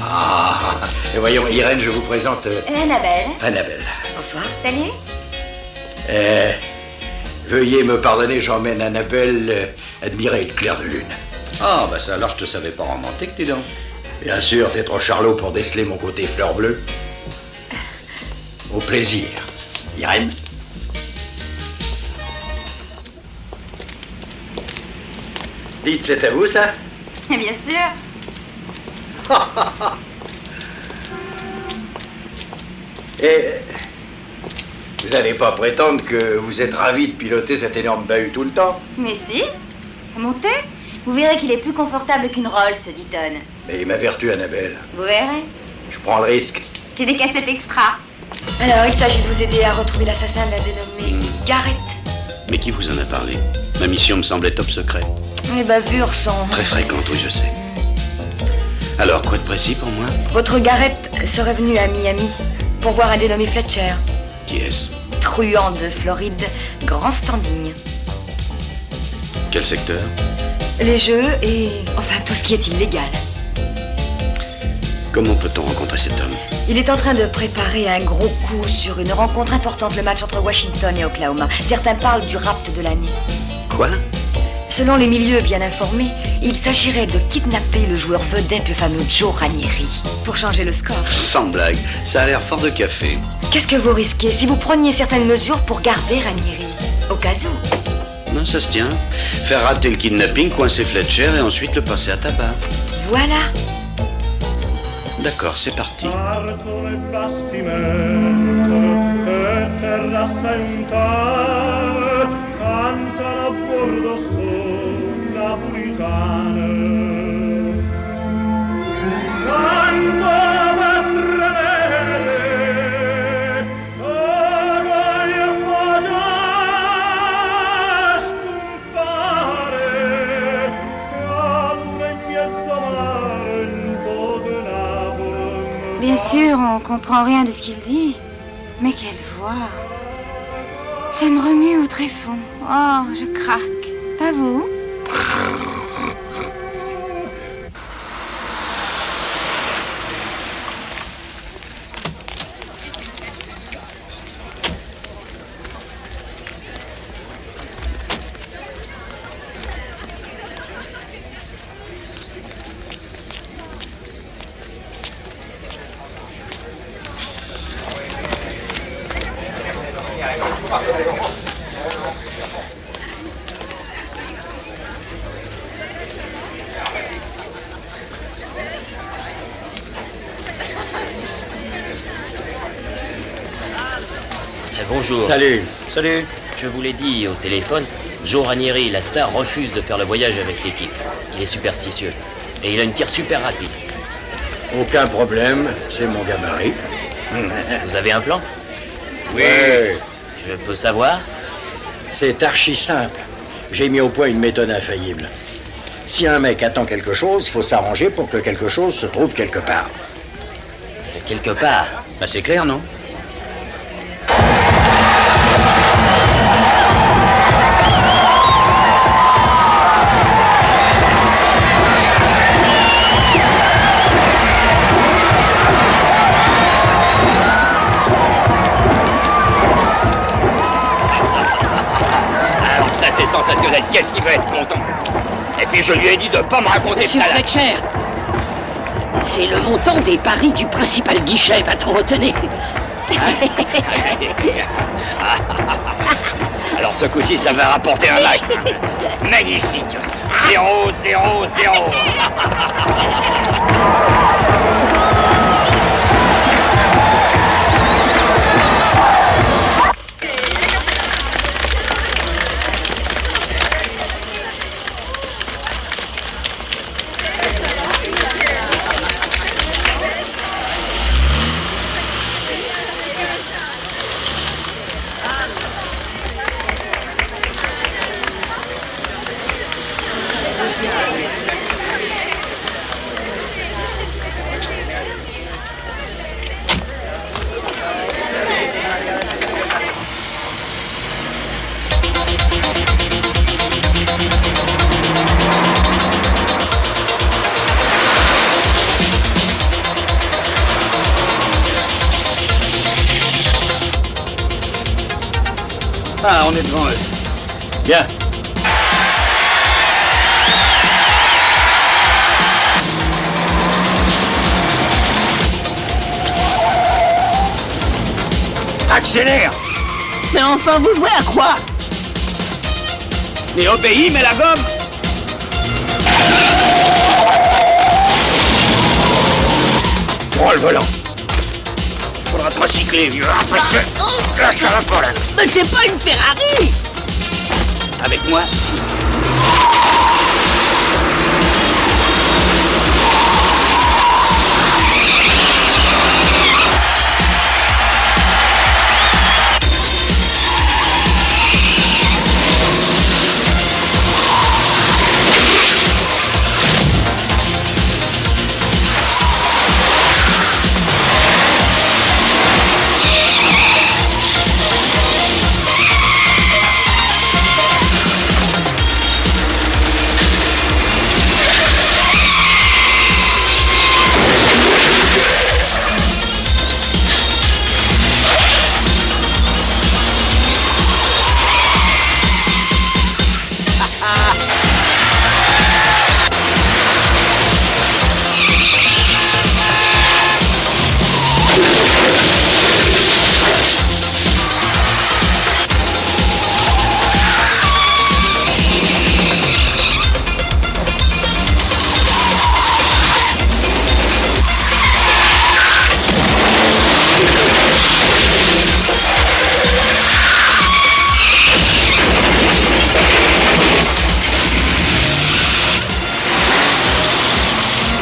Ah, et voyons, Irène, je vous présente... Annabelle. Annabelle. Bonsoir. Salut. Veuillez me pardonner, j'emmène Annabelle admirer le clair de lune. Ah, bah ça alors je te savais pas romantique, dis donc. Bien sûr, t'es trop charlot pour déceler mon côté fleur bleue. Au plaisir. Irène? Dites, c'est à vous, ça? Bien sûr. Et vous n'allez pas prétendre que vous êtes ravi de piloter cet énorme bahut tout le temps? Mais si. Montez. Vous verrez qu'il est plus confortable qu'une Rolls, 10 tonnes. Mais ma vertu, Annabelle. Vous verrez. Je prends le risque. J'ai des cassettes extra. Alors, il s'agit de vous aider à retrouver l'assassin d'un dénommé Garrett. Mais qui vous en a parlé? Ma mission me semblait top secret. Les bavures sont... Très fréquentes, oui, je sais. Alors, quoi de précis pour moi? Votre Garrett serait venu à Miami pour voir un dénommé Fletcher. Qui est-ce? Truand de Floride, grand standing. Quel secteur? Les jeux et... enfin, tout ce qui est illégal. Comment peut-on rencontrer cet homme? Il est en train de préparer un gros coup sur une rencontre importante, le match entre Washington et Oklahoma. Certains parlent du rapt de l'année. Quoi? Selon les milieux bien informés, il s'agirait de kidnapper le joueur vedette, le fameux Joe Ranieri, pour changer le score. Sans blague, ça a l'air fort de café. Qu'est-ce que vous risquez si vous preniez certaines mesures pour garder Ranieri? Au cas où. Non, ça se tient. Faire rater le kidnapping, coincer Fletcher et ensuite le passer à tabac. Voilà. D'accord, c'est parti. Bien sûr, on comprend rien de ce qu'il dit. Mais quelle voix! Ça me remue au tréfonds. Oh, je craque. Pas vous? Bonjour. Salut. Salut. Je vous l'ai dit au téléphone, Joe Ranieri, la star, refuse de faire le voyage avec l'équipe. Il est superstitieux. Et il a une tire super rapide. Aucun problème, c'est mon gabarit. Vous avez un plan? Oui. Je peux savoir? C'est archi simple. J'ai mis au point une méthode infaillible. Si un mec attend quelque chose, il faut s'arranger pour que quelque chose se trouve quelque part. Quelque part? Bah c'est clair, non? Alors ça c'est sensationnel, qu'est-ce qu'il va être content? Et puis je lui ai dit de pas me raconter Monsieur ça là. Fletcher, c'est le montant des paris du principal guichet, va-t-on retenir? Alors ce coup-ci ça va rapporter un max. Magnifique. 0, 0, 0. Ah, on est devant eux. Bien. Accélère. Mais enfin, vous jouez à quoi? Mais obéis, mais la gomme. Prends le volant. Faudra te recycler, vieux, hein, parce que là, ça va pas, là. Mais c'est pas une Ferrari! Avec moi, si.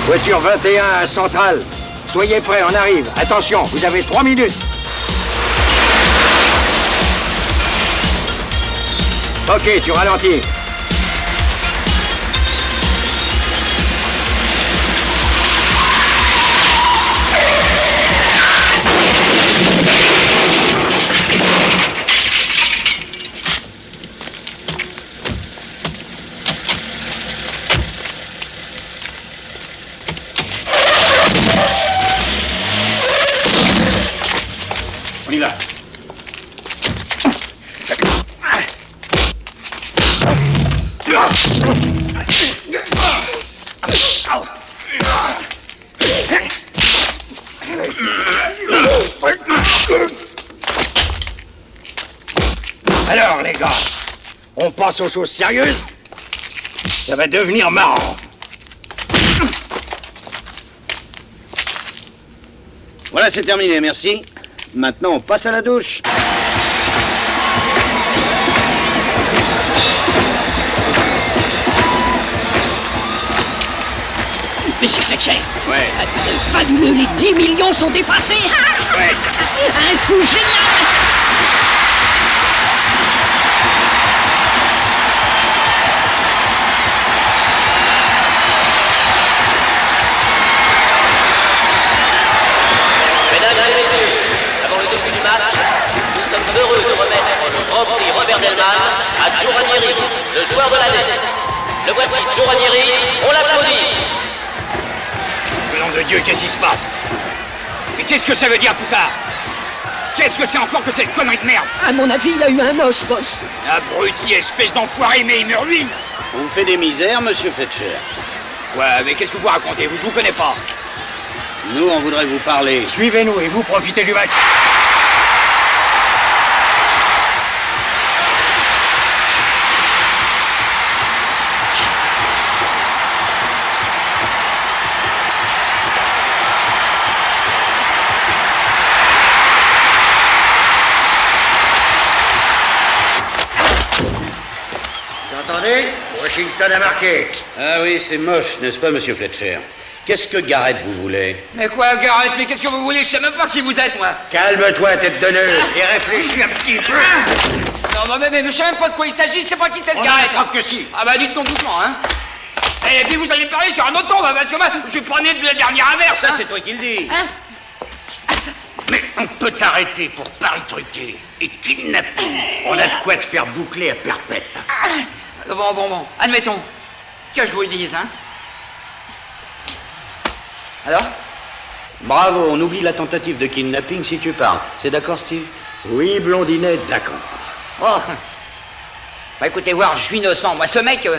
Voiture 21 à Centrale. Soyez prêts, on arrive. Attention, vous avez 3 minutes. Ok, tu ralentis. On y va. Alors, les gars, on passe aux choses sérieuses. Ça va devenir marrant. Voilà, c'est terminé, merci. Maintenant, on passe à la douche. Monsieur Fletcher. Ouais. Fabuleux, les 10 millions sont dépassés. Ouais. Un coup génial. Mesdames et messieurs, avant le début du match, nous sommes heureux de remettre le Grand Prix Robert Delman à Joe Ranieri, le joueur de l'année. Le voici, Joe Ranieri, on l'applaudit. Nom de Dieu, qu'est-ce qui se passe? Mais qu'est-ce que ça veut dire tout ça? Qu'est-ce que c'est encore que cette connerie de merde? À mon avis, il a eu un os, boss. Abruti, espèce d'enfoiré, mais il me ruine. On vous fait des misères, monsieur Fletcher. Ouais, mais qu'est-ce que vous racontez? Je vous connais pas. Nous, on voudrait vous parler. Suivez-nous et vous profitez du match. Attendez, Washington a marqué. Ah oui, c'est moche, n'est-ce pas, monsieur Fletcher? Qu'est-ce que Garrett vous voulez? Mais quoi, Garrett? Mais qu'est-ce que vous voulez? Je sais même pas qui vous êtes, moi. Calme-toi, tête de nœud, et réfléchis un petit peu. Non, mais je sais même pas de quoi il s'agit. C'est pas qui c'est ce Garrett. Preuve que si. Ah bah dites donc doucement, hein. Et puis vous allez parler sur un autre ton, parce que moi, je suis pas né de la dernière averse. Ça, c'est toi qui le dis. Hein? Mais on peut t'arrêter pour pari truqué et kidnapping. On a de quoi te faire boucler à perpète. Bon. Admettons que je vous le dise, hein. Alors? Bravo, on oublie la tentative de kidnapping si tu parles. C'est d'accord, Steve? Oui, Blondinet, d'accord. Oh. Bah écoutez, voir, je suis innocent. Moi, ce mec,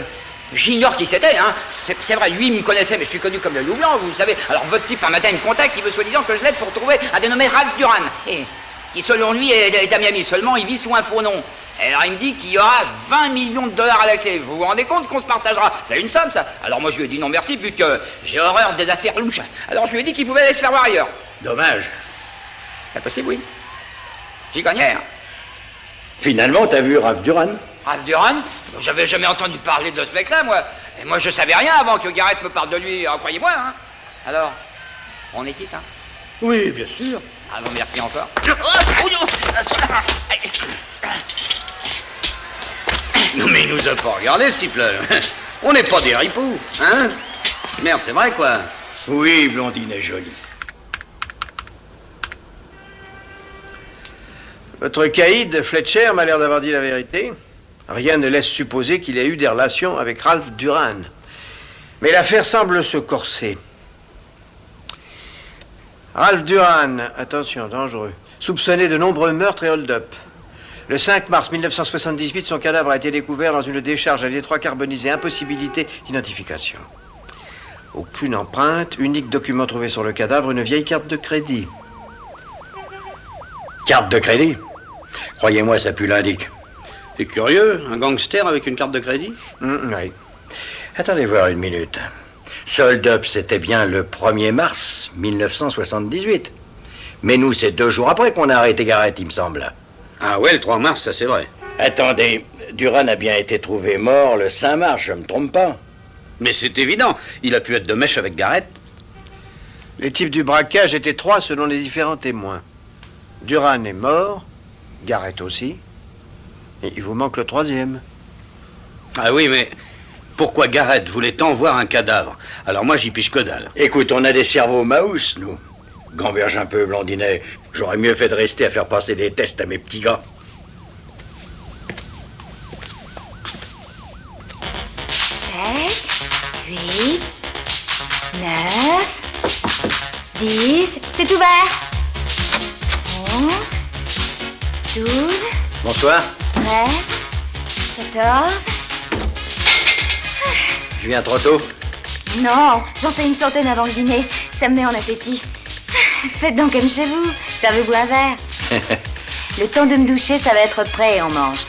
j'ignore qui c'était, hein. C'est vrai, lui, il me connaissait, mais je suis connu comme le loup blanc, vous le savez. Alors, votre type, un matin, il me contacte, il veut soi-disant que je l'aide pour trouver un dénommé Ralph Duran. Et qui, selon lui, est à Miami. Seulement, il vit sous un faux nom. Et alors, il me dit qu'il y aura 20 millions de dollars à la clé. Vous vous rendez compte qu'on se partagera? C'est une somme, ça. Alors, moi, je lui ai dit non merci, vu que j'ai horreur des affaires louches. Alors, je lui ai dit qu'il pouvait aller se faire voir ailleurs. Dommage. C'est possible, oui. J'y gagnais, hein. Finalement, t'as vu Ralph Duran? Ralph Duran? J'avais jamais entendu parler de ce mec-là, moi. Et moi, je savais rien avant que Garrett me parle de lui, croyez-moi, hein. Alors, on est quitte, hein? Oui, bien sûr. Ah non, merci encore. Non, mais il nous a pas regardé, ce type-là. On n'est pas des ripoux, hein? Merde, c'est vrai, quoi. Oui, Blondinet jolie. Votre caïd, Fletcher, m'a l'air d'avoir dit la vérité. Rien ne laisse supposer qu'il ait eu des relations avec Ralph Duran. Mais l'affaire semble se corser. Ralph Duran, attention, dangereux, soupçonné de nombreux meurtres et hold-up. Le 5 mars 1978, son cadavre a été découvert dans une décharge à l'étroit carbonisé. Impossibilité d'identification. Aucune empreinte, unique document trouvé sur le cadavre, une vieille carte de crédit. Carte de crédit? Croyez-moi, ça pue l'indique. C'est curieux, un gangster avec une carte de crédit? Oui. Attendez voir une minute. Ce hold-up, c'était bien le 1er mars 1978. Mais nous, c'est 2 jours après qu'on a arrêté Garrett, il me semble. Ah ouais, le 3 mars, ça c'est vrai. Attendez, Duran a bien été trouvé mort le 5 mars, je me trompe pas. Mais c'est évident, il a pu être de mèche avec Garrett. Les types du braquage étaient 3 selon les différents témoins. Duran est mort, Garrett aussi, et il vous manque le 3e. Ah oui, mais pourquoi Garrett voulait tant voir un cadavre? Alors moi, j'y piche que dalle. Écoute, on a des cerveaux mouse, nous. Gamberge un peu, Blondinet. J'aurais mieux fait de rester à faire passer des tests à mes petits gars. 7, 8, 9, 10, c'est ouvert. 11, 12, Bonsoir. 13, 14. Je viens trop tôt. Non, j'en fais une centaine avant le dîner. Ça me met en appétit. Faites donc comme chez vous. Servez-vous un verre. Le temps de me doucher, ça va être prêt et on mange.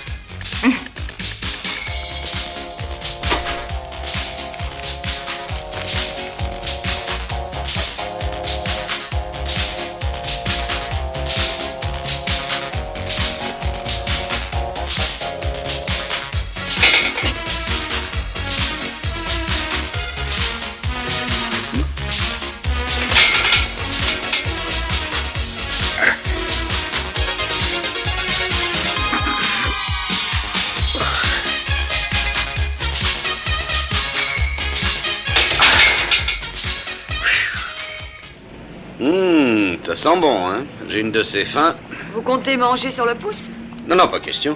Ça sent bon, hein. J'ai une de ces fins. Vous comptez manger sur le pouce? Non, non, pas question.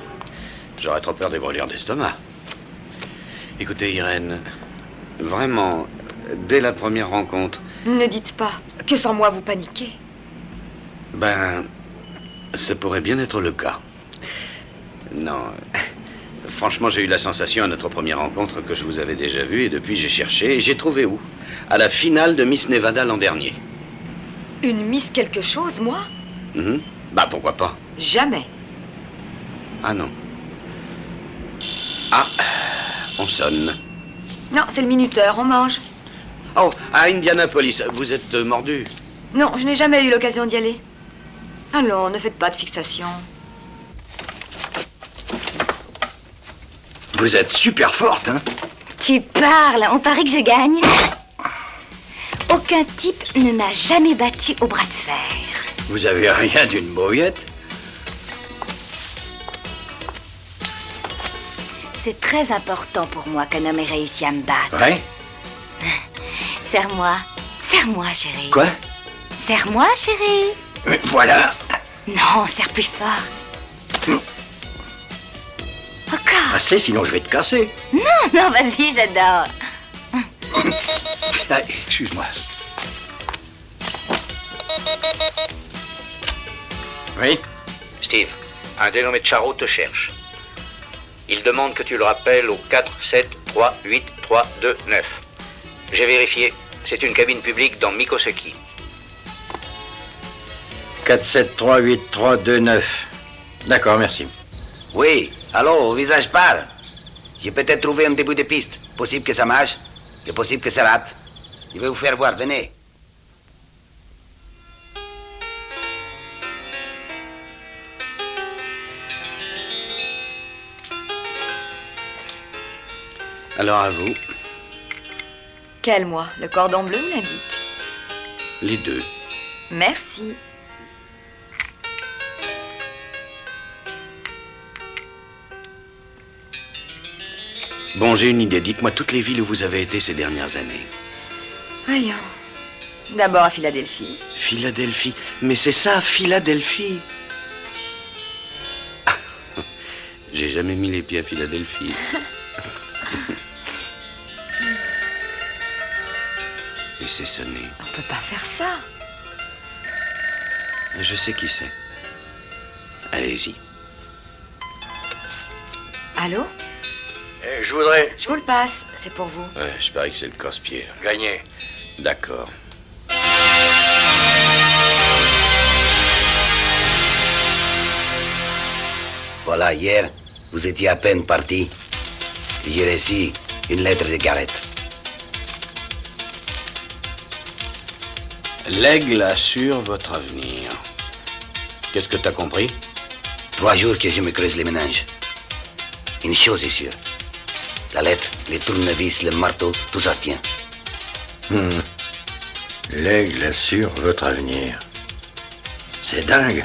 J'aurais trop peur des brûlures d'estomac. Écoutez, Irène, vraiment, dès la première rencontre... Ne dites pas que sans moi vous paniquez. Ben, ça pourrait bien être le cas. Non, franchement, j'ai eu la sensation à notre première rencontre que je vous avais déjà vu et depuis j'ai cherché et j'ai trouvé où? À la finale de Miss Nevada l'an dernier. Une Miss quelque chose, moi? Bah, pourquoi pas? Jamais. Ah non. Ah, on sonne. Non, c'est le minuteur, on mange. Oh, à Indianapolis, vous êtes mordu? Non, je n'ai jamais eu l'occasion d'y aller. Allons, ne faites pas de fixation. Vous êtes super forte, hein? Tu parles, on parie que je gagne. Aucun type ne m'a jamais battu au bras de fer. Vous avez rien d'une mauviette? C'est très important pour moi qu'un homme ait réussi à me battre. Ouais? Serre-moi, chérie. Quoi? Serre-moi, chérie. Voilà. Non, serre plus fort. Encore. Assez, sinon je vais te casser. Non, vas-y, j'adore. Ah, excuse-moi. Oui? Steve, un dénommé Charo te cherche. Il demande que tu le rappelles au 4738329. J'ai vérifié, c'est une cabine publique dans Mikoseki. 4738329. D'accord, merci. Oui, allô, visage pâle. J'ai peut-être trouvé un début de piste. Possible que ça marche, et possible que ça rate. Je vais vous faire voir, venez. Alors à vous. Quel moi? Le cordon bleu ou l'indique? Les deux. Merci. Bon, j'ai une idée. Dites-moi toutes les villes où vous avez été ces dernières années. Voyons. D'abord à Philadelphie. Philadelphie. Mais c'est ça, Philadelphie. Ah, j'ai jamais mis les pieds à Philadelphie. Et c'est sonné. On peut pas faire ça. Je sais qui c'est. Allez-y. Allô? Je voudrais... Je vous le passe, c'est pour vous. Ouais, je parie que c'est le casse-pied. Gagné. D'accord. Voilà, hier, vous étiez à peine parti. J'ai reçu une lettre de Garrett. L'aigle assure votre avenir. Qu'est-ce que t'as compris? 3 jours que je me creuse les méninges. Une chose est sûre. La lettre, les tournevis, le marteau, tout ça se tient. L'aigle assure votre avenir. C'est dingue.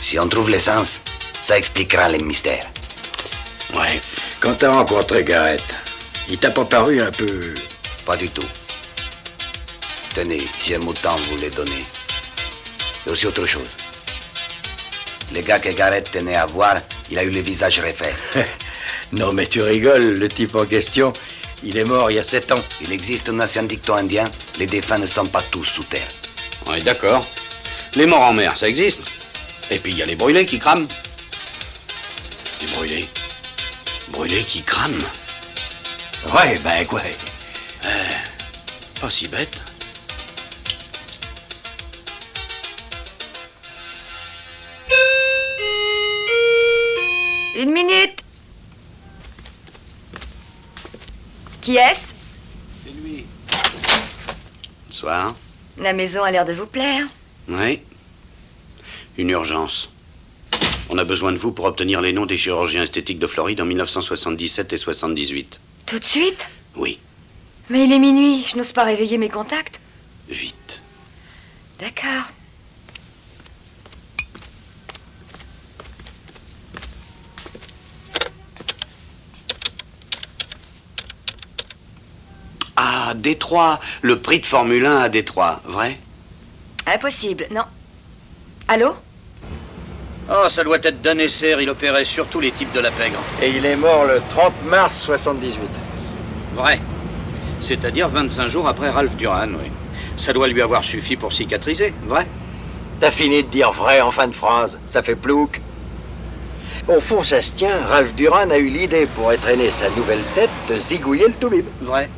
Si on trouve l'essence, ça expliquera les mystères. Ouais. Quand t'as rencontré Garrett, il t'a pas paru un peu... Pas du tout. Tenez, j'aime autant vous les donner. Et aussi autre chose. Le gars que Garrett tenait à voir, il a eu le visage refait. Non mais tu rigoles, le type en question, il est mort il y a 7 ans. Il existe un ancien dicton indien, les défunts ne sont pas tous sous terre. Ouais, d'accord. Les morts en mer, ça existe. Et puis il y a les brûlés qui crament. Les brûlés. Brûlés qui crament. Ouais, ben quoi. Pas si bête. Une minute. Qui est-ce? C'est lui. Bonsoir. La maison a l'air de vous plaire. Oui. Une urgence. On a besoin de vous pour obtenir les noms des chirurgiens esthétiques de Floride en 1977 et 78. Tout de suite? Oui. Mais il est minuit, je n'ose pas réveiller mes contacts. Vite. D'accord. Ah, à Détroit. Le prix de Formule 1 à Détroit, vrai? Impossible, non. Allô? Oh, ça doit être d'un essai. Il opérait surtout les types de la pègre. Et il est mort le 30 mars 78. Vrai. C'est-à-dire 25 jours après Ralph Duran, oui. Ça doit lui avoir suffi pour cicatriser, vrai? T'as fini de dire vrai en fin de phrase. Ça fait plouc. Au fond, ça se tient. Ralph Duran a eu l'idée pour entraîner sa nouvelle tête de zigouiller le toubib. Vrai.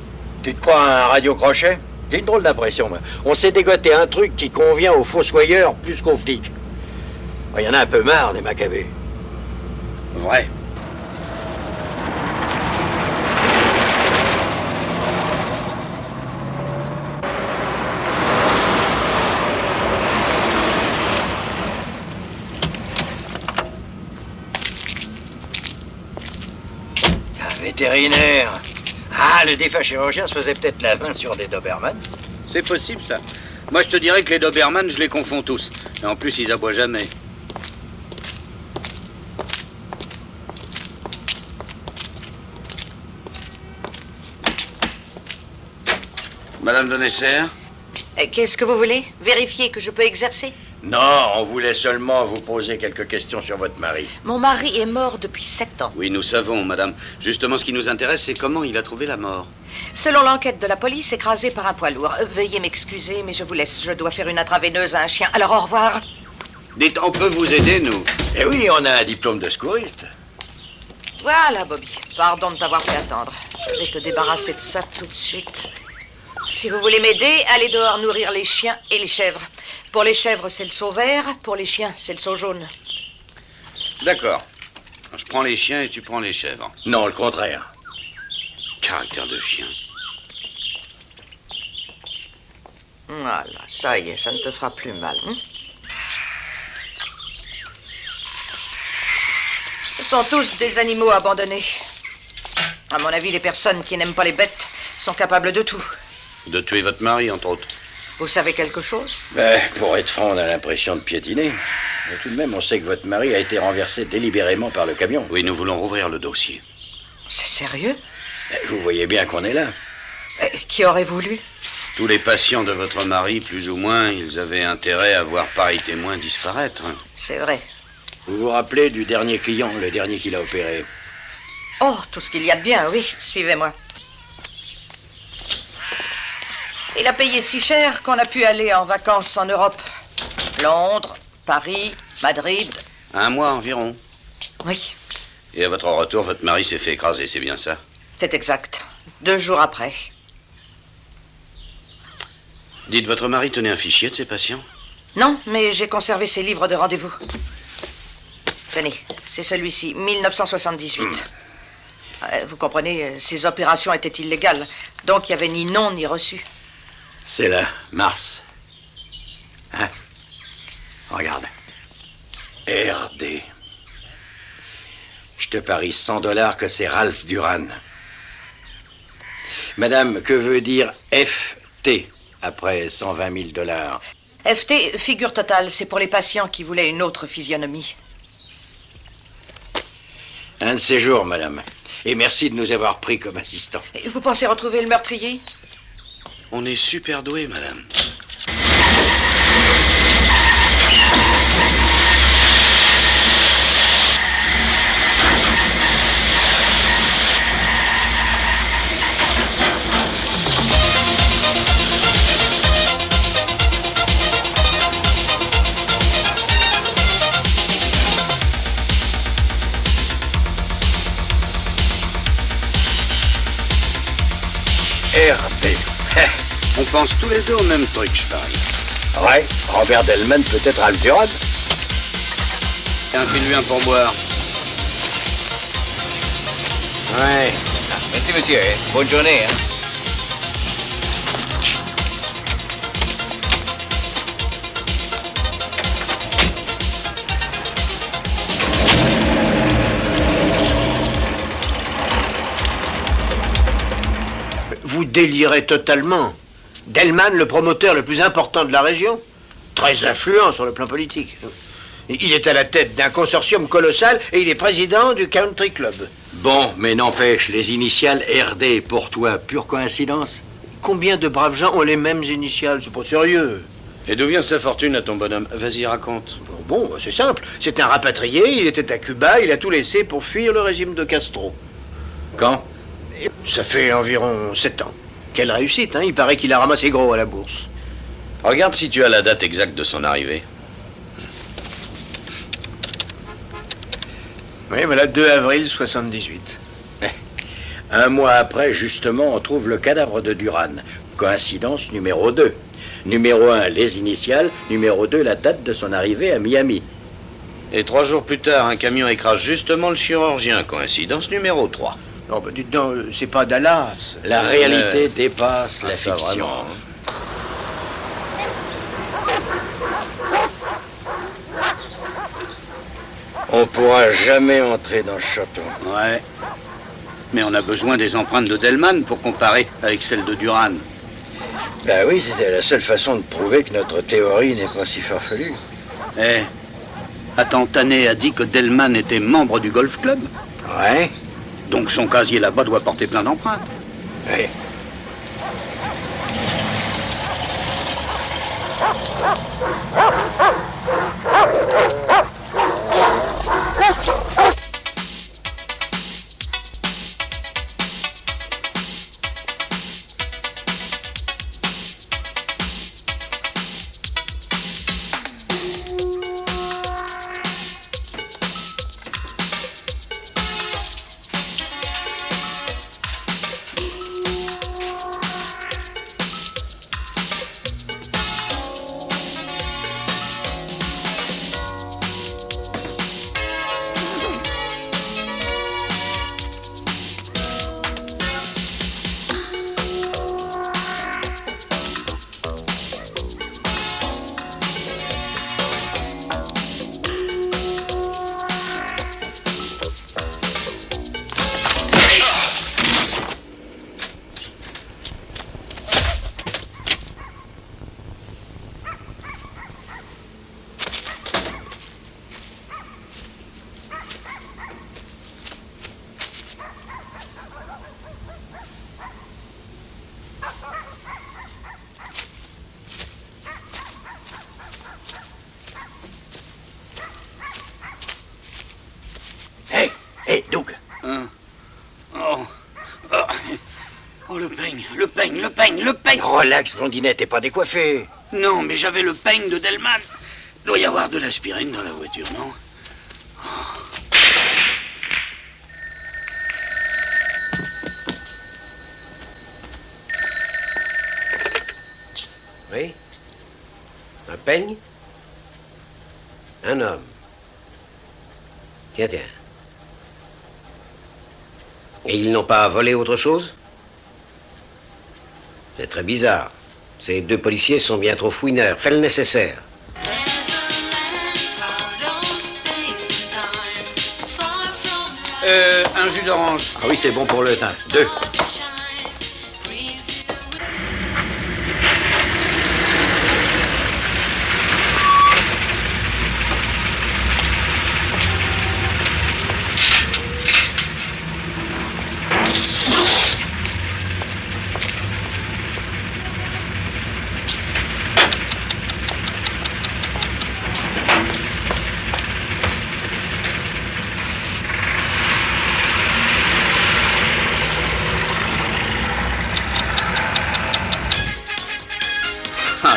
Tu te crois un radio-crochet? J'ai une drôle d'impression, moi. On s'est dégoté un truc qui convient aux fossoyeurs plus qu'aux flics. Il y en a un peu marre des macabées. Vrai. Vétérinaire. Ah, le défunt chirurgien se faisait peut-être la main sur des Doberman. C'est possible, ça. Moi, je te dirais que les Doberman, je les confonds tous. Et en plus, ils aboient jamais. Madame de Nesser? Qu'est-ce que vous voulez? Vérifier que je peux exercer? Non, on voulait seulement vous poser quelques questions sur votre mari. Mon mari est mort depuis 7 ans. Oui, nous savons, madame. Justement, ce qui nous intéresse, c'est comment il a trouvé la mort. Selon l'enquête de la police, écrasé par un poids lourd. Veuillez m'excuser, mais je vous laisse. Je dois faire une intraveineuse à un chien. Alors, au revoir. Dites, on peut vous aider, nous? Eh oui, on a un diplôme de secouriste. Voilà, Bobby. Pardon de t'avoir fait attendre. Je vais te débarrasser de ça tout de suite. Si vous voulez m'aider, allez dehors nourrir les chiens et les chèvres. Pour les chèvres, c'est le seau vert. Pour les chiens, c'est le seau jaune. D'accord. Je prends les chiens et tu prends les chèvres. Non, le contraire. Caractère de chien. Voilà, ça y est, ça ne te fera plus mal. Hein? Ce sont tous des animaux abandonnés. À mon avis, les personnes qui n'aiment pas les bêtes sont capables de tout. De tuer votre mari, entre autres. Vous savez quelque chose? Pour être franc, on a l'impression de piétiner. Mais tout de même, on sait que votre mari a été renversé délibérément par le camion. Oui, nous voulons rouvrir le dossier. C'est sérieux? Vous voyez bien qu'on est là. Qui aurait voulu? Tous les patients de votre mari, plus ou moins, ils avaient intérêt à voir pareil témoin disparaître. C'est vrai. Vous vous rappelez du dernier client, le dernier qu'il a opéré? Oh, tout ce qu'il y a de bien, oui. Suivez-moi. Il a payé si cher qu'on a pu aller en vacances en Europe. Londres, Paris, Madrid. 1 mois environ. Oui. Et à votre retour, votre mari s'est fait écraser, c'est bien ça? C'est exact. 2 jours après. Dites, votre mari tenait un fichier de ses patients? Non, mais j'ai conservé ses livres de rendez-vous. Tenez, c'est celui-ci, 1978. Vous comprenez, ces opérations étaient illégales. Donc il n'y avait ni nom ni reçu. C'est là, Mars. Hein? Regarde. RD. Je te parie $100 que c'est Ralph Duran. Madame, que veut dire FT après 120 000 $? FT, figure totale, c'est pour les patients qui voulaient une autre physionomie. Un de ces jours, madame. Et merci de nous avoir pris comme assistants. Vous pensez retrouver le meurtrier? On est super doués, madame. RD. On pense tous les deux au même truc, je parie. Ouais, Robert Delman peut être Ralph Duran. Tiens, file-lui un pourboire. Ouais. Merci, monsieur. Bonne journée. Hein. Vous délirez totalement. Delman, le promoteur le plus important de la région, très influent sur le plan politique. Il est à la tête d'un consortium colossal et il est président du Country Club. Bon, mais n'empêche, les initiales RD, pour toi, pure coïncidence? Combien de braves gens ont les mêmes initiales? C'est pas sérieux. Et d'où vient sa fortune à ton bonhomme? Vas-y, raconte. Bon, c'est simple. C'est un rapatrié, il était à Cuba, il a tout laissé pour fuir le régime de Castro. Quand? Ça fait environ 7 ans. Quelle réussite, hein? Il paraît qu'il a ramassé gros à la bourse. Regarde si tu as la date exacte de son arrivée. Oui, voilà, 2 avril 78. Un mois après, justement, on trouve le cadavre de Duran. Coïncidence numéro 2. Numéro 1, les initiales. Numéro 2, la date de son arrivée à Miami. Et 3 jours plus tard, un camion écrase justement le chirurgien. Coïncidence numéro 3. Non, bah dites donc, c'est pas Dallas. La réalité dépasse la ça, fiction. vraiment. On pourra jamais entrer dans ce château. Ouais. Mais on a besoin des empreintes de Delman pour comparer avec celles de Duran. Ben oui, c'était la seule façon de prouver que notre théorie n'est pas si farfelue. Eh, attends, Tanet a dit que Delman était membre du golf club? Ouais. Donc son casier là-bas doit porter plein d'empreintes. Oui. Hé, Doug. Oh, le peigne, le peigne, le peigne, le peigne. Relax, blondinet, t'es pas décoiffé. Non, mais j'avais le peigne de Delman. Doit y avoir de l'aspirine dans la voiture, non? Oui? Un peigne? Un homme. Tiens. Et ils n'ont pas volé autre chose? C'est très bizarre. Ces 2 policiers sont bien trop fouineurs. Fais le nécessaire. Un jus d'orange. Ah oui, c'est bon pour le teint. 2.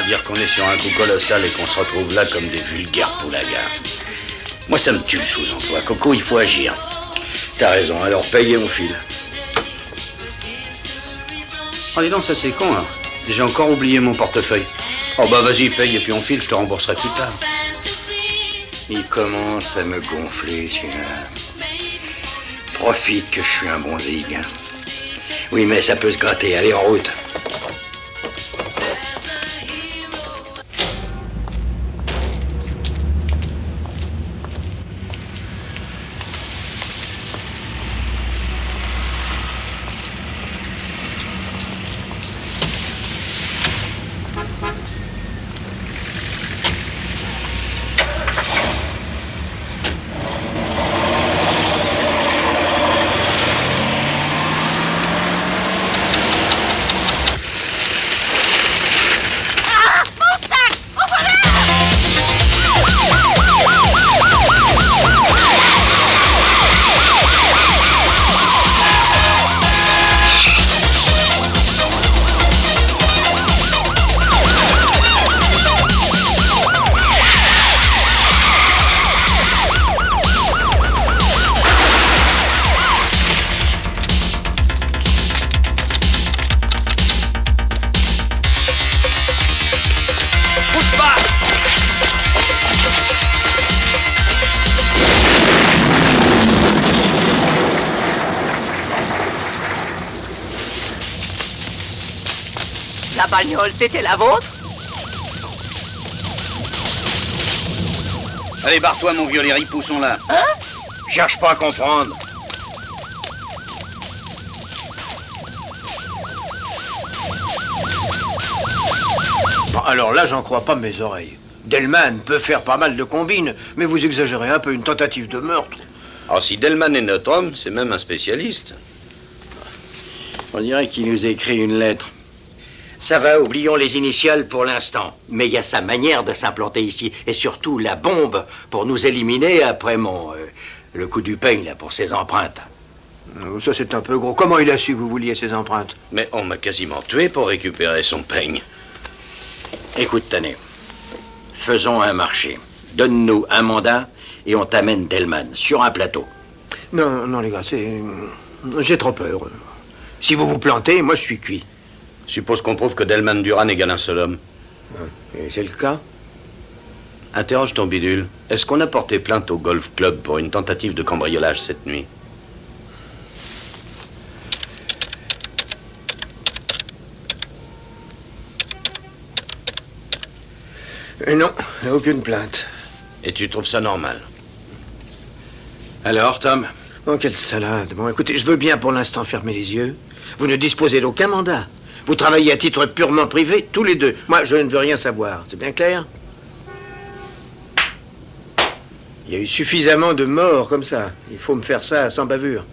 Dire qu'on est sur un coup colossal et qu'on se retrouve là comme des vulgaires poulagards. Moi, ça me tue le sous-emploi. Coco, il faut agir. T'as raison, alors paye et on file. Oh, dis donc, ça c'est con, hein. J'ai encore oublié mon portefeuille. Oh, bah vas-y, paye et puis on file, je te rembourserai plus tard. Il commence à me gonfler, celui-là. Profite que je suis un bon zig. Oui, mais ça peut se gratter. Allez, en route. La bagnole, c'était la vôtre? Allez, barre-toi, mon vieux, les ripoux sont là. Hein? Cherche pas à comprendre. Bon, alors là, j'en crois pas mes oreilles. Delman peut faire pas mal de combines, mais vous exagérez un peu, une tentative de meurtre. Alors, si Delman est notre homme, c'est même un spécialiste. On dirait qu'il nous écrit une lettre. Ça va, oublions les initiales pour l'instant. Mais il y a sa manière de s'implanter ici. Et surtout la bombe pour nous éliminer après le coup du peigne, là, pour ses empreintes. Ça, c'est un peu gros. Comment il a su que vous vouliez ses empreintes? Mais on m'a quasiment tué pour récupérer son peigne. Écoute, Tané, faisons un marché. Donne-nous un mandat et on t'amène Delman sur un plateau. Non, non, les gars, j'ai trop peur. Si vous vous plantez, moi, je suis cuit. Suppose qu'on prouve que Delman Duran égale un seul homme. Et c'est le cas? Interroge ton bidule. Est-ce qu'on a porté plainte au Golf Club pour une tentative de cambriolage cette nuit? Non, aucune plainte. Et tu trouves ça normal? Alors, Tom? Oh, quelle salade. Bon, écoutez, je veux bien pour l'instant fermer les yeux. Vous ne disposez d'aucun mandat. Vous travaillez à titre purement privé, tous les deux. Moi, je ne veux rien savoir. C'est bien clair? Il y a eu suffisamment de morts comme ça. Il faut me faire ça sans bavure.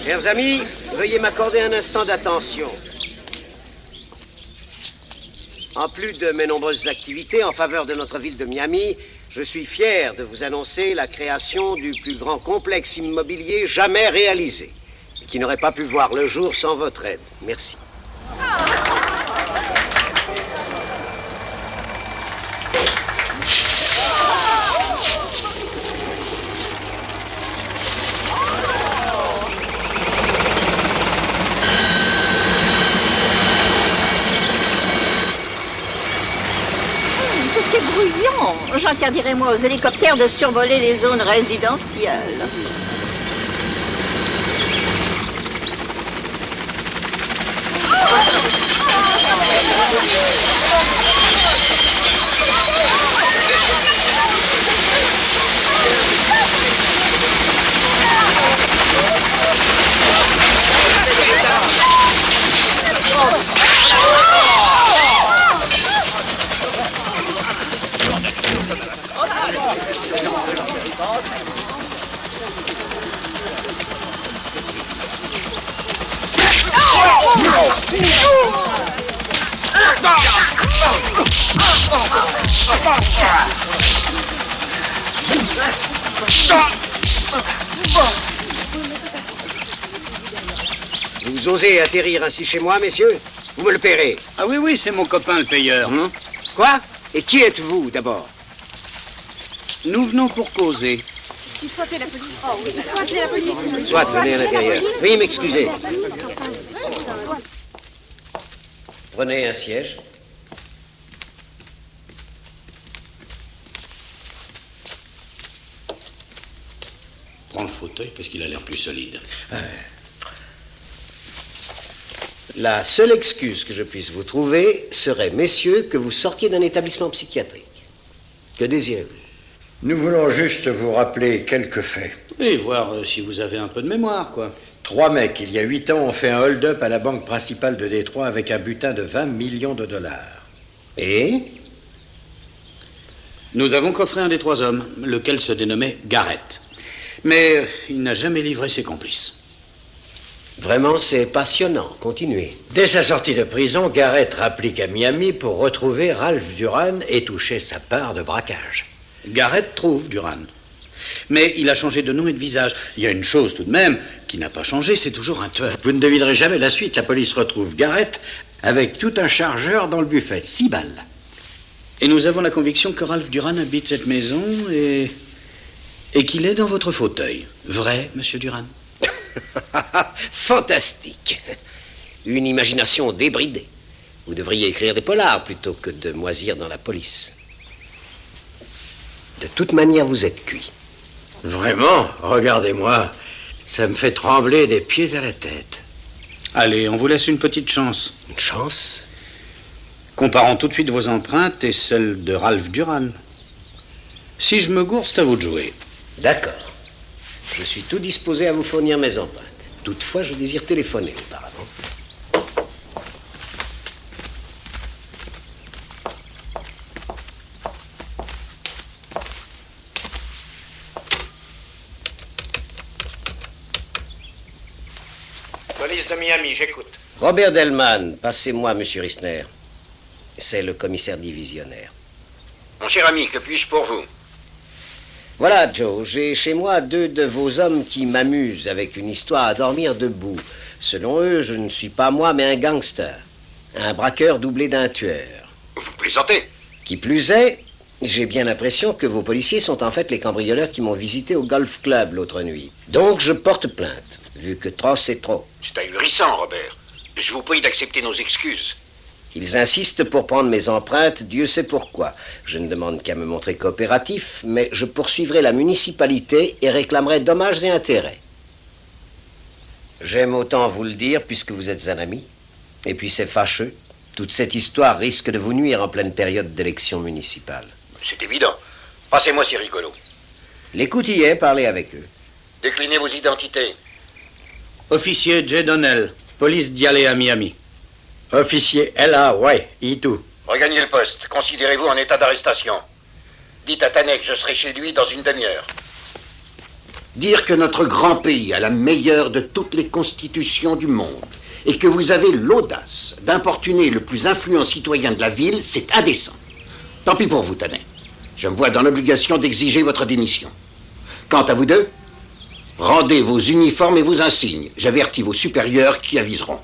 Chers amis, veuillez m'accorder un instant d'attention. En plus de mes nombreuses activités en faveur de notre ville de Miami, je suis fier de vous annoncer la création du plus grand complexe immobilier jamais réalisé, et qui n'aurait pas pu voir le jour sans votre aide. Merci. C'est bruyant. J'interdirais moi aux hélicoptères de survoler les zones résidentielles. Vous osez atterrir ainsi chez moi, messieurs? Vous me le paierez. Ah oui, oui, c'est mon copain le payeur. Quoi? Et qui êtes-vous, d'abord? Nous venons pour causer. Il faut appeler la police. Oh oui, il faut appeler la police. Soit, venez à l'intérieur. Veuillez m'excuser. Prenez un siège. Prends le fauteuil parce qu'il a l'air plus solide. La seule excuse que je puisse vous trouver serait, messieurs, que vous sortiez d'un établissement psychiatrique. Que désirez-vous? Nous voulons juste vous rappeler quelques faits. Et voir si vous avez un peu de mémoire, quoi. 3 mecs, il y a 8 ans, ont fait un hold-up à la banque principale de Détroit avec un butin de 20 millions de dollars. Et? Nous avons coffré un des 3 hommes, lequel se dénommait Garrett. Mais il n'a jamais livré ses complices. Vraiment, c'est passionnant. Continuez. Dès sa sortie de prison, Garrett rapplique à Miami pour retrouver Ralph Duran et toucher sa part de braquage. Garrett trouve Duran. Mais il a changé de nom et de visage. Il y a une chose tout de même qui n'a pas changé, c'est toujours un tueur. Vous ne devinerez jamais la suite. La police retrouve Garrett avec tout un chargeur dans le buffet. 6 balles. Et nous avons la conviction que Ralph Duran habite cette maison et qu'il est dans votre fauteuil. Vrai, monsieur Duran? Fantastique. Une imagination débridée. Vous devriez écrire des polars plutôt que de moisir dans la police. De toute manière, vous êtes cuit. Vraiment? Regardez-moi. Ça me fait trembler des pieds à la tête. Allez, on vous laisse une petite chance. Une chance? Comparons tout de suite vos empreintes et celles de Ralph Duran. Si je me gourre, c'est à vous de jouer. D'accord. Je suis tout disposé à vous fournir mes empreintes. Toutefois, je désire téléphoner auparavant. Police de Miami, j'écoute. Robert Delman, passez-moi, monsieur Risner. C'est le commissaire divisionnaire. Mon cher ami, que puis-je pour vous? Voilà, Joe, j'ai chez moi 2 de vos hommes qui m'amusent avec une histoire à dormir debout. Selon eux, je ne suis pas moi, mais un gangster. Un braqueur doublé d'un tueur. Vous plaisantez? Qui plus est, j'ai bien l'impression que vos policiers sont en fait les cambrioleurs qui m'ont visité au Golf Club l'autre nuit. Donc je porte plainte, vu que trop c'est trop. C'est ahurissant, Robert. Je vous prie d'accepter nos excuses. Ils insistent pour prendre mes empreintes, Dieu sait pourquoi. Je ne demande qu'à me montrer coopératif, mais je poursuivrai la municipalité et réclamerai dommages et intérêts. J'aime autant vous le dire, puisque vous êtes un ami. Et puis c'est fâcheux. Toute cette histoire risque de vous nuire en pleine période d'élection municipale. C'est évident. Passez-moi ces rigolos. L'écoute y est, parlez avec eux. Déclinez vos identités. Officier Jay Donnell, police d'Yale à Miami. Officier L.A. ouais, Itou. Regagnez le poste. Considérez-vous en état d'arrestation. Dites à Tanek que je serai chez lui dans une demi-heure. Dire que notre grand pays a la meilleure de toutes les constitutions du monde et que vous avez l'audace d'importuner le plus influent citoyen de la ville, c'est indécent. Tant pis pour vous, Tanek. Je me vois dans l'obligation d'exiger votre démission. Quant à vous deux, rendez vos uniformes et vos insignes. J'avertis vos supérieurs qui aviseront.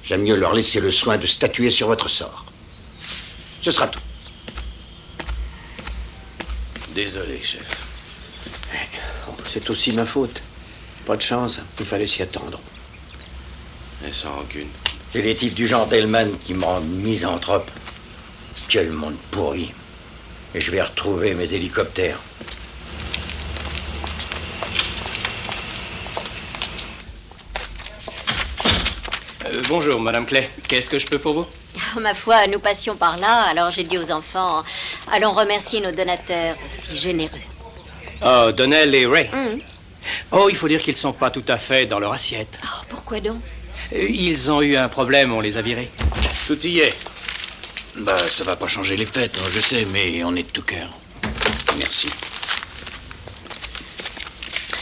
J'aime mieux leur laisser le soin de statuer sur votre sort. Ce sera tout. Désolé, chef. C'est aussi ma faute. Pas de chance, il fallait s'y attendre. Et sans rancune. C'est les types du genre Delman qui me rendent misanthrope. Quel monde pourri. Et je vais retrouver mes hélicoptères. Bonjour, Madame Clay. Qu'est-ce que je peux pour vous? Ma foi, nous passions par là, alors j'ai dit aux enfants, allons remercier nos donateurs si généreux. Oh, Donnell et Ray. Oh, il faut dire qu'ils sont pas tout à fait dans leur assiette. Oh, pourquoi donc? Ils ont eu un problème, on les a virés. Tout y est. Bah, ça va pas changer les fêtes, je sais, mais on est de tout cœur. Merci.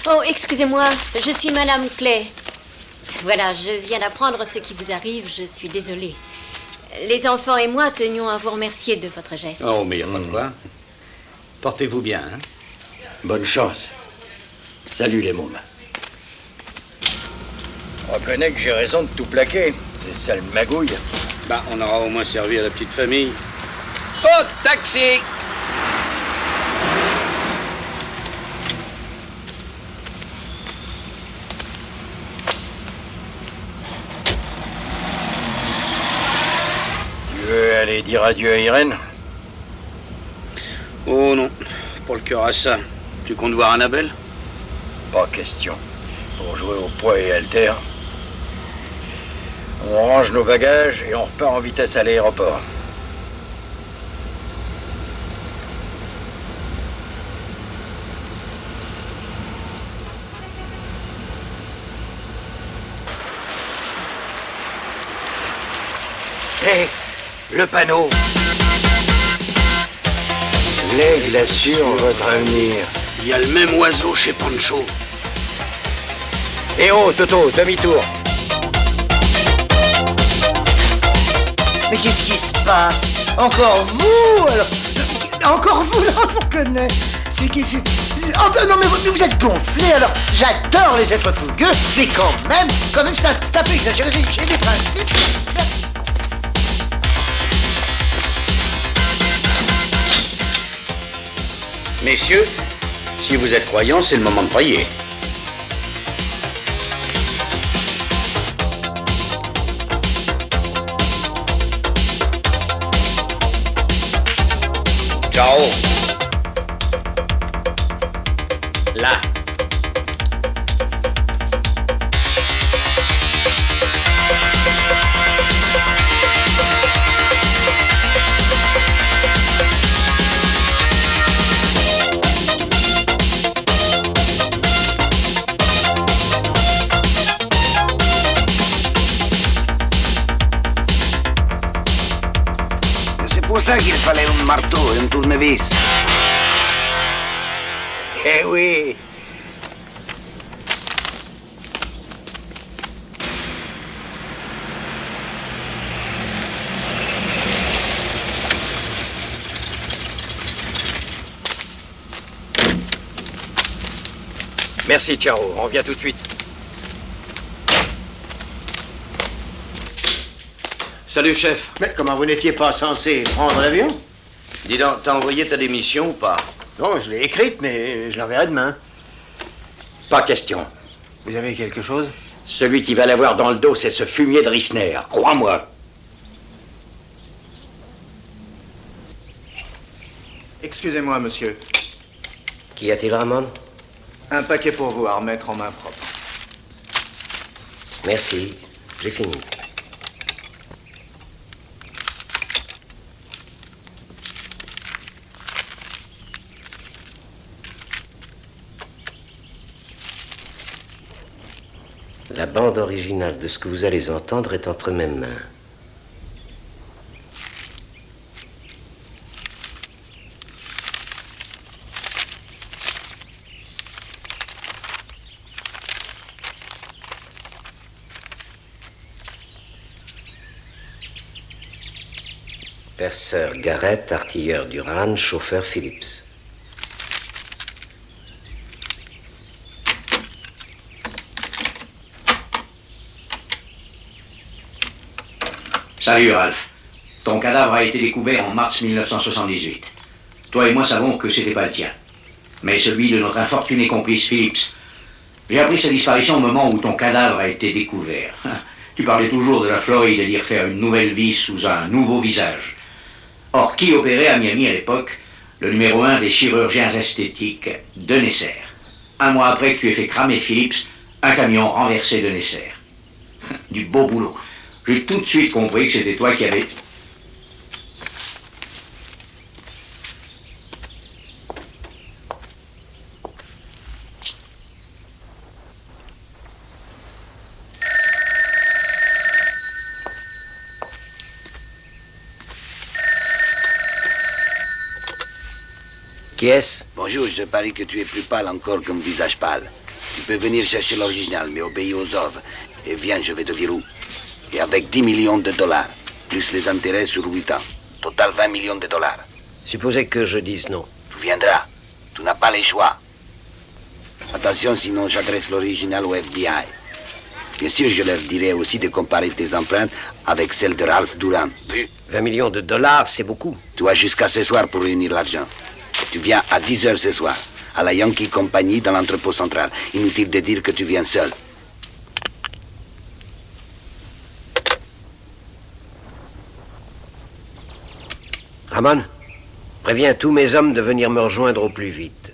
Oh, excusez-moi, je suis Madame Clay. Voilà, je viens d'apprendre ce qui vous arrive, je suis désolée. Les enfants et moi tenions à vous remercier de votre geste. Oh, mais il n'y a pas de quoi. Portez-vous bien, hein? Bonne chance. Salut les mômes. Reconnais que j'ai raison de tout plaquer. Ces sales magouilles. Bah, on aura au moins servi à la petite famille. Oh, taxi! Tu veux aller dire adieu à Irène? Oh non, pour le cœur à ça. Tu comptes voir Annabelle? Pas question. Pour jouer au poids et haltère. On range nos bagages et on repart en vitesse à l'aéroport. Hé, le panneau. L'aigle assure votre avenir. Il y a le même oiseau chez Pancho. Eh oh, Toto, demi-tour. Mais qu'est-ce qui se passe? Encore vous alors? Encore vous là, je vous connais. C'est qui c'est... Oh non mais vous êtes gonflé alors. J'adore les êtres fougueux, mais quand même c'est un peu exagéré, j'ai des principes. Messieurs, si vous êtes croyants, c'est le moment de prier. Ciao. Là. ça qu'il fallait un marteau et un tournevis. Eh oui. Merci, Charo. On revient tout de suite. Salut, chef. Mais comment vous n'étiez pas censé prendre l'avion? Dis donc, t'as envoyé ta démission ou pas? Non, je l'ai écrite, mais je l'enverrai demain. Pas question. Vous avez quelque chose? Celui qui va l'avoir dans le dos, c'est ce fumier de Rissner. Crois-moi. Excusez-moi, monsieur. Qu'y a-t-il, Ramon? Un paquet pour vous à remettre en main propre. Merci, j'ai fini. La bande originale de ce que vous allez entendre est entre mes mains. Perceur Garrett, artilleur Duran, chauffeur Phillips. Salut, Ralph. Ton cadavre a été découvert en mars 1978. Toi et moi savons que c'était pas le tien, mais celui de notre infortuné complice Phillips. J'ai appris sa disparition au moment où ton cadavre a été découvert. Tu parlais toujours de la Floride et d'y refaire une nouvelle vie sous un nouveau visage. Or, qui opérait à Miami à l'époque? Le numéro 1 des chirurgiens esthétiques de Nesser. Un mois après que tu aies fait cramer Phillips, un camion renversé de Nesser. Du beau boulot. J'ai tout de suite compris que c'était toi qui avais... Qui est-ce? Bonjour, je parie que tu es plus pâle encore qu'un visage pâle. Tu peux venir chercher l'original, mais obéis aux ordres. Et viens, je vais te dire où. Et avec 10 millions de dollars, plus les intérêts sur 8 ans. Total 20 millions de dollars. Supposez que je dise non. Tu viendras. Tu n'as pas les choix. Attention, sinon j'adresse l'original au FBI. Bien sûr, je leur dirai aussi de comparer tes empreintes avec celles de Ralph Duran. Vu? 20 millions de dollars, c'est beaucoup. Tu as jusqu'à ce soir pour réunir l'argent. Tu viens à 10 heures ce soir, à la Yankee Company dans l'entrepôt central. Inutile de dire que tu viens seul. Ramon, préviens tous mes hommes de venir me rejoindre au plus vite.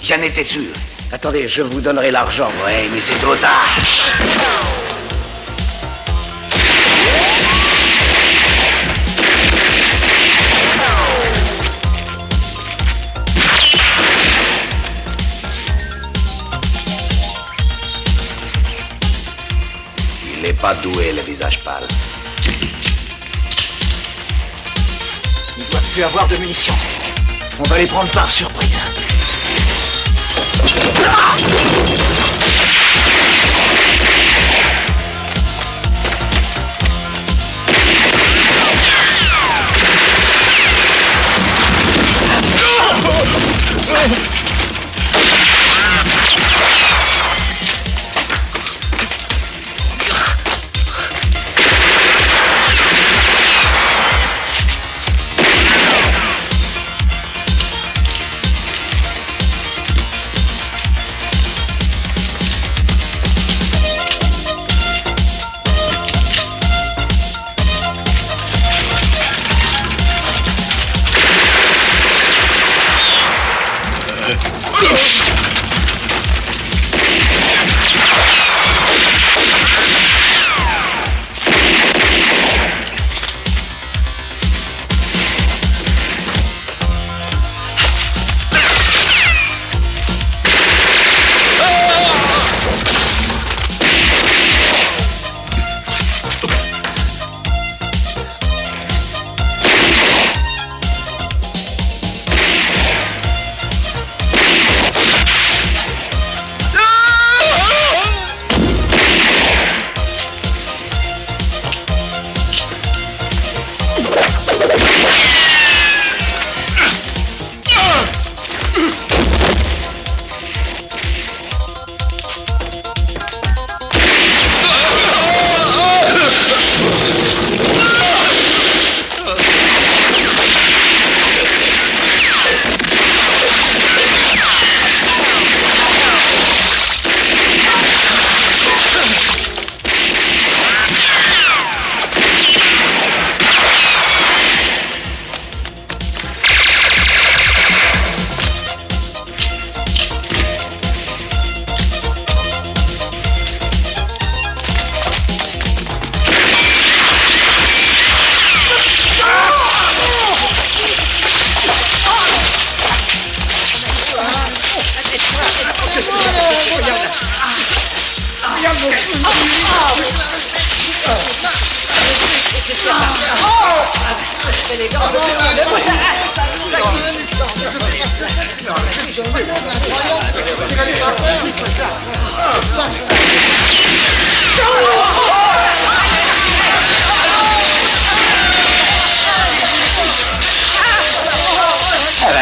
J'en étais sûr. Attendez, je vous donnerai l'argent. Ouais, mais c'est trop tard. pas doué, le visage pâle. Ils doivent plus avoir de munitions. On va les prendre par surprise.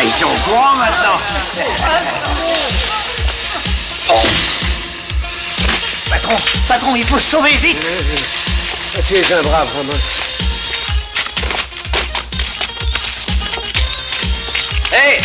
Ils sont au courant maintenant. Patron, il faut se sauver, vite. Tu es un brave, Ramon. Hé!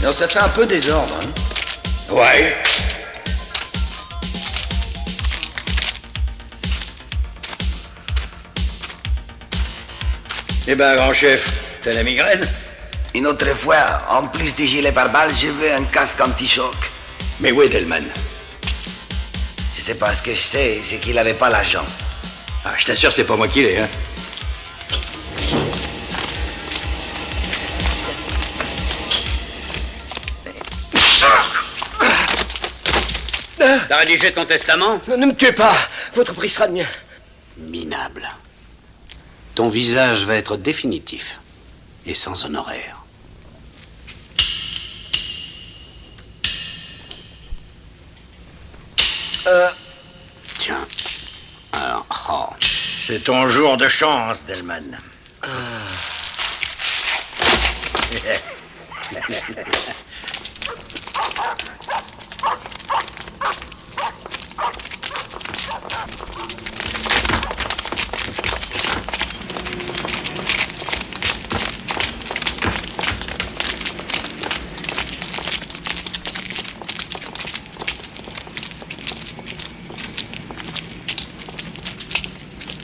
Alors ça fait un peu désordre, hein? Ouais. Eh ben, grand chef, t'as la migraine? Une autre fois, en plus du gilet pare-balles, je veux un casque anti-choc. Mais où est Delman? Je sais pas, ce que je sais, c'est qu'il avait pas l'argent. Ah, je t'assure, c'est pas moi qui l'ai, hein. T'as rédigé ton testament? Ne me tuez pas. Votre prix sera le mien. Minable. Ton visage va être définitif et sans honoraire. Tiens. Alors, oh. C'est ton jour de chance, Delman.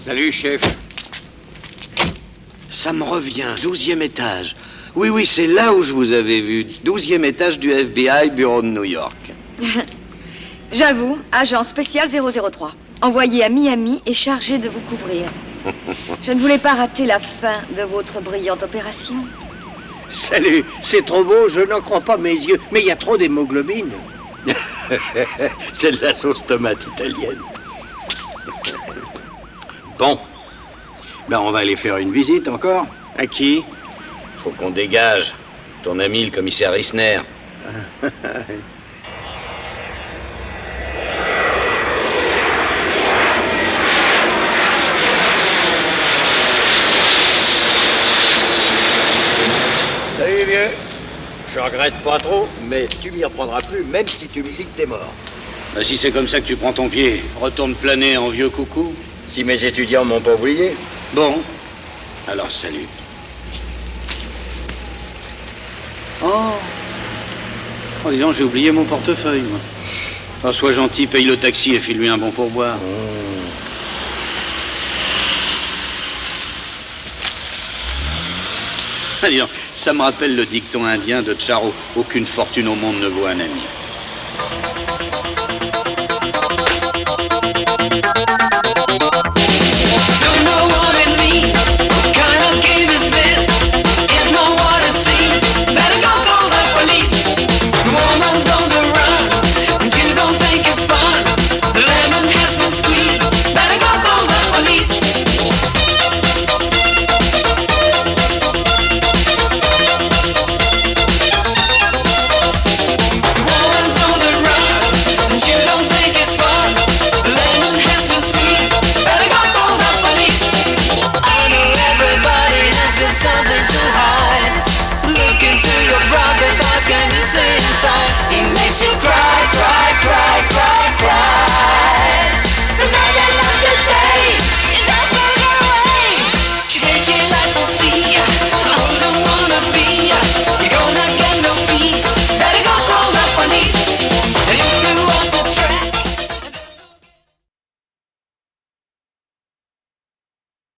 Salut, chef. Ça me revient, 12e étage. Oui, oui, c'est là où je vous avais vu. 12e étage du FBI, bureau de New York. J'avoue, agent spécial 003. Envoyé à Miami et chargé de vous couvrir. Je ne voulais pas rater la fin de votre brillante opération. Salut, c'est trop beau, je n'en crois pas mes yeux. Mais il y a trop d'hémoglobine. C'est de la sauce tomate italienne. Bon. Ben, on va aller faire une visite encore. À qui? Faut qu'on dégage. Ton ami, le commissaire Rissner. Salut, vieux. Je regrette pas trop, mais tu m'y reprendras plus, même si tu me dis que t'es mort. Bah, si c'est comme ça que tu prends ton pied, retourne planer en vieux coucou. Si mes étudiants m'ont pas oublié. Bon, alors salut. Oh, dis donc, j'ai oublié mon portefeuille, moi. Oh, sois gentil, paye le taxi et file-lui un bon pourboire. Ah, dis donc, ça me rappelle le dicton indien de Charo. Aucune fortune au monde ne vaut un ami.